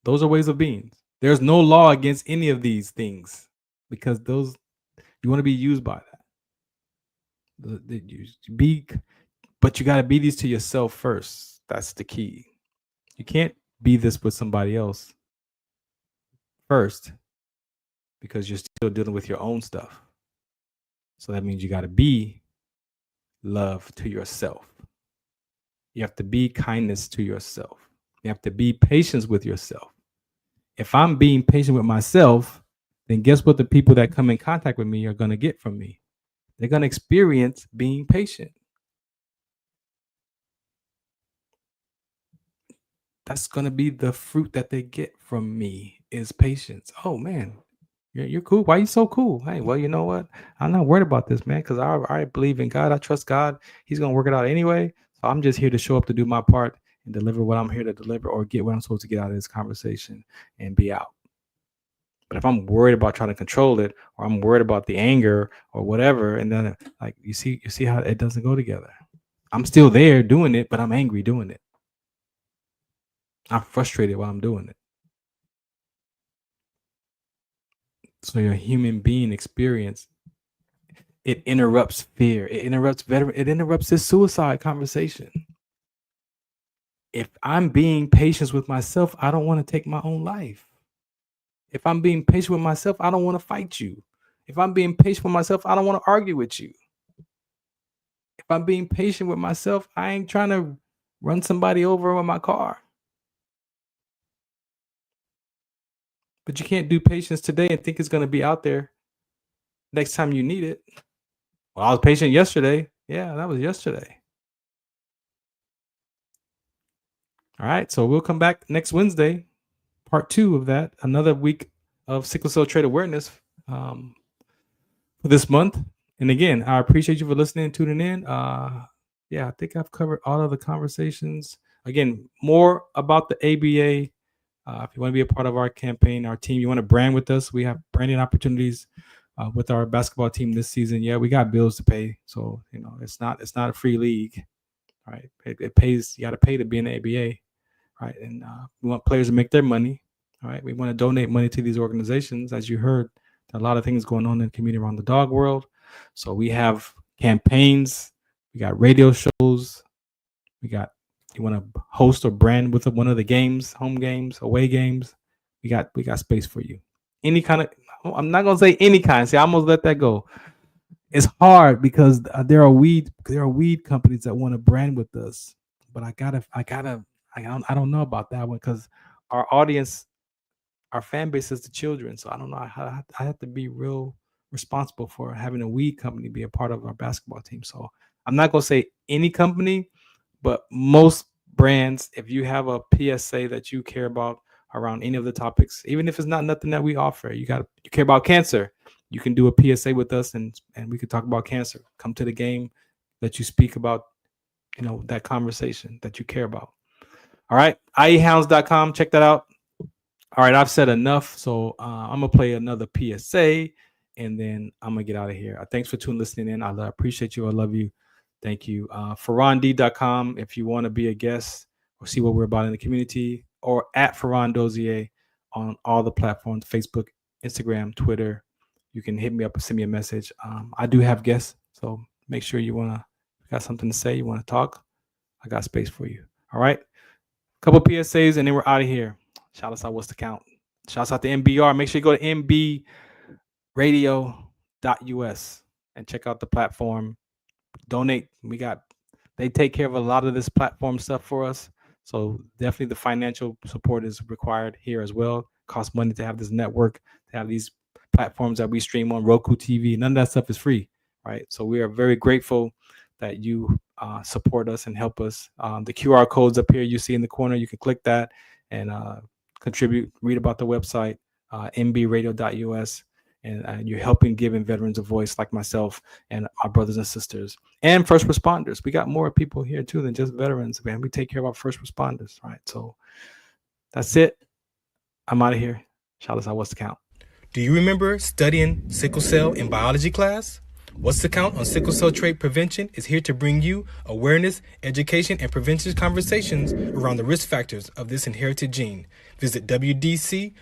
Those are ways of being. There's no law against any of these things because those, you want to be used by that. But you got to be these to yourself first. That's the key. You can't be this with somebody else first because you're still dealing with your own stuff. So that means you got to be love to yourself. You have to be kindness to yourself. You have to be patience with yourself. If I'm being patient with myself, then guess what the people that come in contact with me are going to get from me? They're going to experience being patient. That's going to be the fruit that they get from me is patience. Oh, man, you're cool. Why are you so cool? Hey, well, you know what? I'm not worried about this, man, because I believe in God. I trust God. He's going to work it out anyway. So I'm just here to show up to do my part and deliver what I'm here to deliver or get what I'm supposed to get out of this conversation and be out. But if I'm worried about trying to control it, or I'm worried about the anger or whatever, and then like you see how it doesn't go together. I'm still there doing it, but I'm angry doing it. I'm frustrated while I'm doing it. So your human being experience, it interrupts fear. It interrupts this suicide conversation. If I'm being patient with myself, I don't want to take my own life. If I'm being patient with myself, I don't want to fight you. If I'm being patient with myself, I don't want to argue with you. If I'm being patient with myself, I ain't trying to run somebody over with my car. But you can't do patience today and think it's going to be out there next time you need it. Well, I was patient yesterday. Yeah, that was yesterday. All right, so we'll come back next Wednesday, part 2 of that, another week of sickle cell trait awareness for this month. And again, I appreciate you for listening and tuning in. Yeah, I think I've covered all of the conversations. Again, more about the ABA. If you want to be a part of our campaign, our team, you want to brand with us, we have branding opportunities with our basketball team this season. Yeah, we got bills to pay. So, you know, it's not a free league, right? It pays, you got to pay to be in the ABA, right? And we want players to make their money, all right? We want to donate money to these organizations. As you heard, there are a lot of things going on in the community around the dog world. So we have campaigns, we got radio shows, you want to host or brand with one of the games, home games, away games, we got space for you. Any kind of, I'm not gonna say any kind. See, I almost let that go. It's hard because there are weed companies that want to brand with us, but I don't know about that one because our audience, our fan base is the children. So I don't know. I have to be real responsible for having a weed company be a part of our basketball team. So I'm not gonna say any company, but most brands, if you have a PSA that you care about around any of the topics, even if it's not nothing that we offer, you care about cancer, you can do a PSA with us and we can talk about cancer. Come to the game, let you speak about, you know, that conversation that you care about. All right, IEHounds.com. Check that out. All right, I've said enough, so I'm gonna play another PSA, and then I'm gonna get out of here. Thanks for listening in. I appreciate you. I love you. Thank you. FarronD.com if you want to be a guest or see what we're about in the community, or at Farron Dozier on all the platforms: Facebook, Instagram, Twitter. You can hit me up or send me a message. I do have guests, so make sure you got something to say, you want to talk. I got space for you. All right, couple PSAs, and then we're out of here. Shout out, what's the count? Shouts out to MBR. Make sure you go to mbradio.us and check out the platform. Donate. They take care of a lot of this platform stuff for us. So definitely the financial support is required here as well. Costs money to have this network, to have these platforms that we stream on Roku TV. None of that stuff is free, right? So we are very grateful that you support us and help us. The QR codes up here you see in the corner, you can click that and contribute, read about the website, mbradio.us, and you're helping giving veterans a voice like myself and my brothers and sisters and first responders. We got more people here too than just veterans, man. We take care of our first responders, right? So that's it. I'm out of here. Shout out, what's the count? Do you remember studying sickle cell in biology class? What's the Count on sickle cell trait prevention is here to bring you awareness, education, and prevention conversations around the risk factors of this inherited gene. Visit wdconsct.org.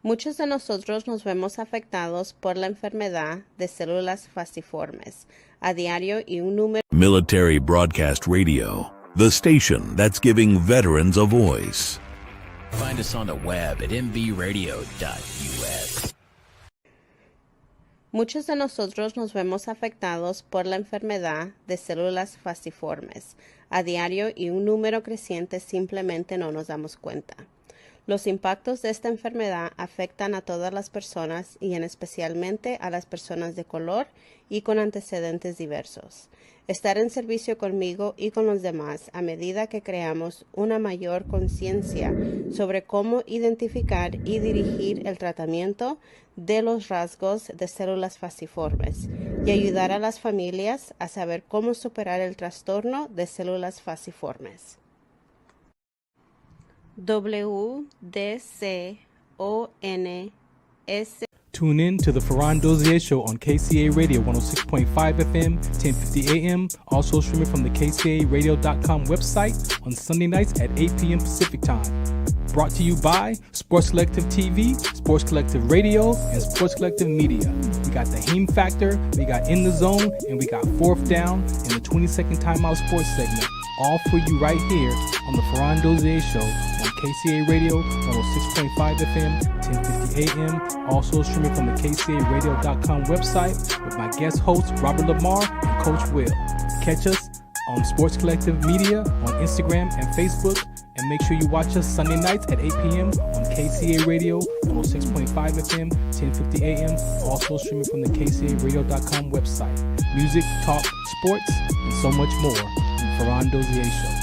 Muchos de nosotros nos vemos afectados por la enfermedad de células falciformes a diario y un número. Military Broadcast Radio, the station that's giving veterans a voice. Find us on the web at mbradio.us. Muchos de nosotros nos vemos afectados por la enfermedad de células falciformes a diario y un número creciente simplemente no nos damos cuenta. Los impactos de esta enfermedad afectan a todas las personas y en especialmente a las personas de color y con antecedentes diversos. Estar en servicio conmigo y con los demás a medida que creamos una mayor conciencia sobre cómo identificar y dirigir el tratamiento de los rasgos de células falciformes y ayudar a las familias a saber cómo superar el trastorno de células falciformes. WDCONS. Tune in to the Farron Dozier Show on KCA Radio 106.5 FM, 1050 AM. Also streaming from the KCARadio.com website on Sunday nights at 8 p.m. Pacific Time. Brought to you by Sports Collective TV, Sports Collective Radio, and Sports Collective Media. We got the Heme Factor, we got In the Zone, and we got Fourth Down in the 20-second timeout sports segment. All for you right here on the Farron Dozier Show on KCA Radio 106.5 FM, 1050 AM. Also streaming from the KCARadio.com website with my guest hosts Robert Lamar and Coach Will. Catch us on Sports Collective Media on Instagram and Facebook. And make sure you watch us Sunday nights at 8 p.m. on KCA Radio 106.5 FM, 1050 AM. Also streaming from the KCARadio.com website. Music, talk, sports, and so much more. Farron Dozier Show.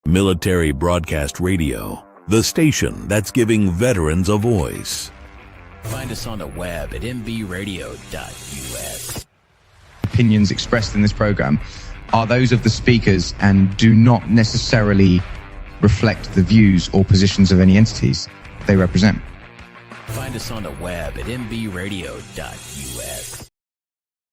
Military Broadcast Radio, the station that's giving veterans a voice. Find us on the web at mbradio.us. Opinions expressed in this program are those of the speakers and do not necessarily reflect the views or positions of any entities they represent. Find us on the web at mbradio.us.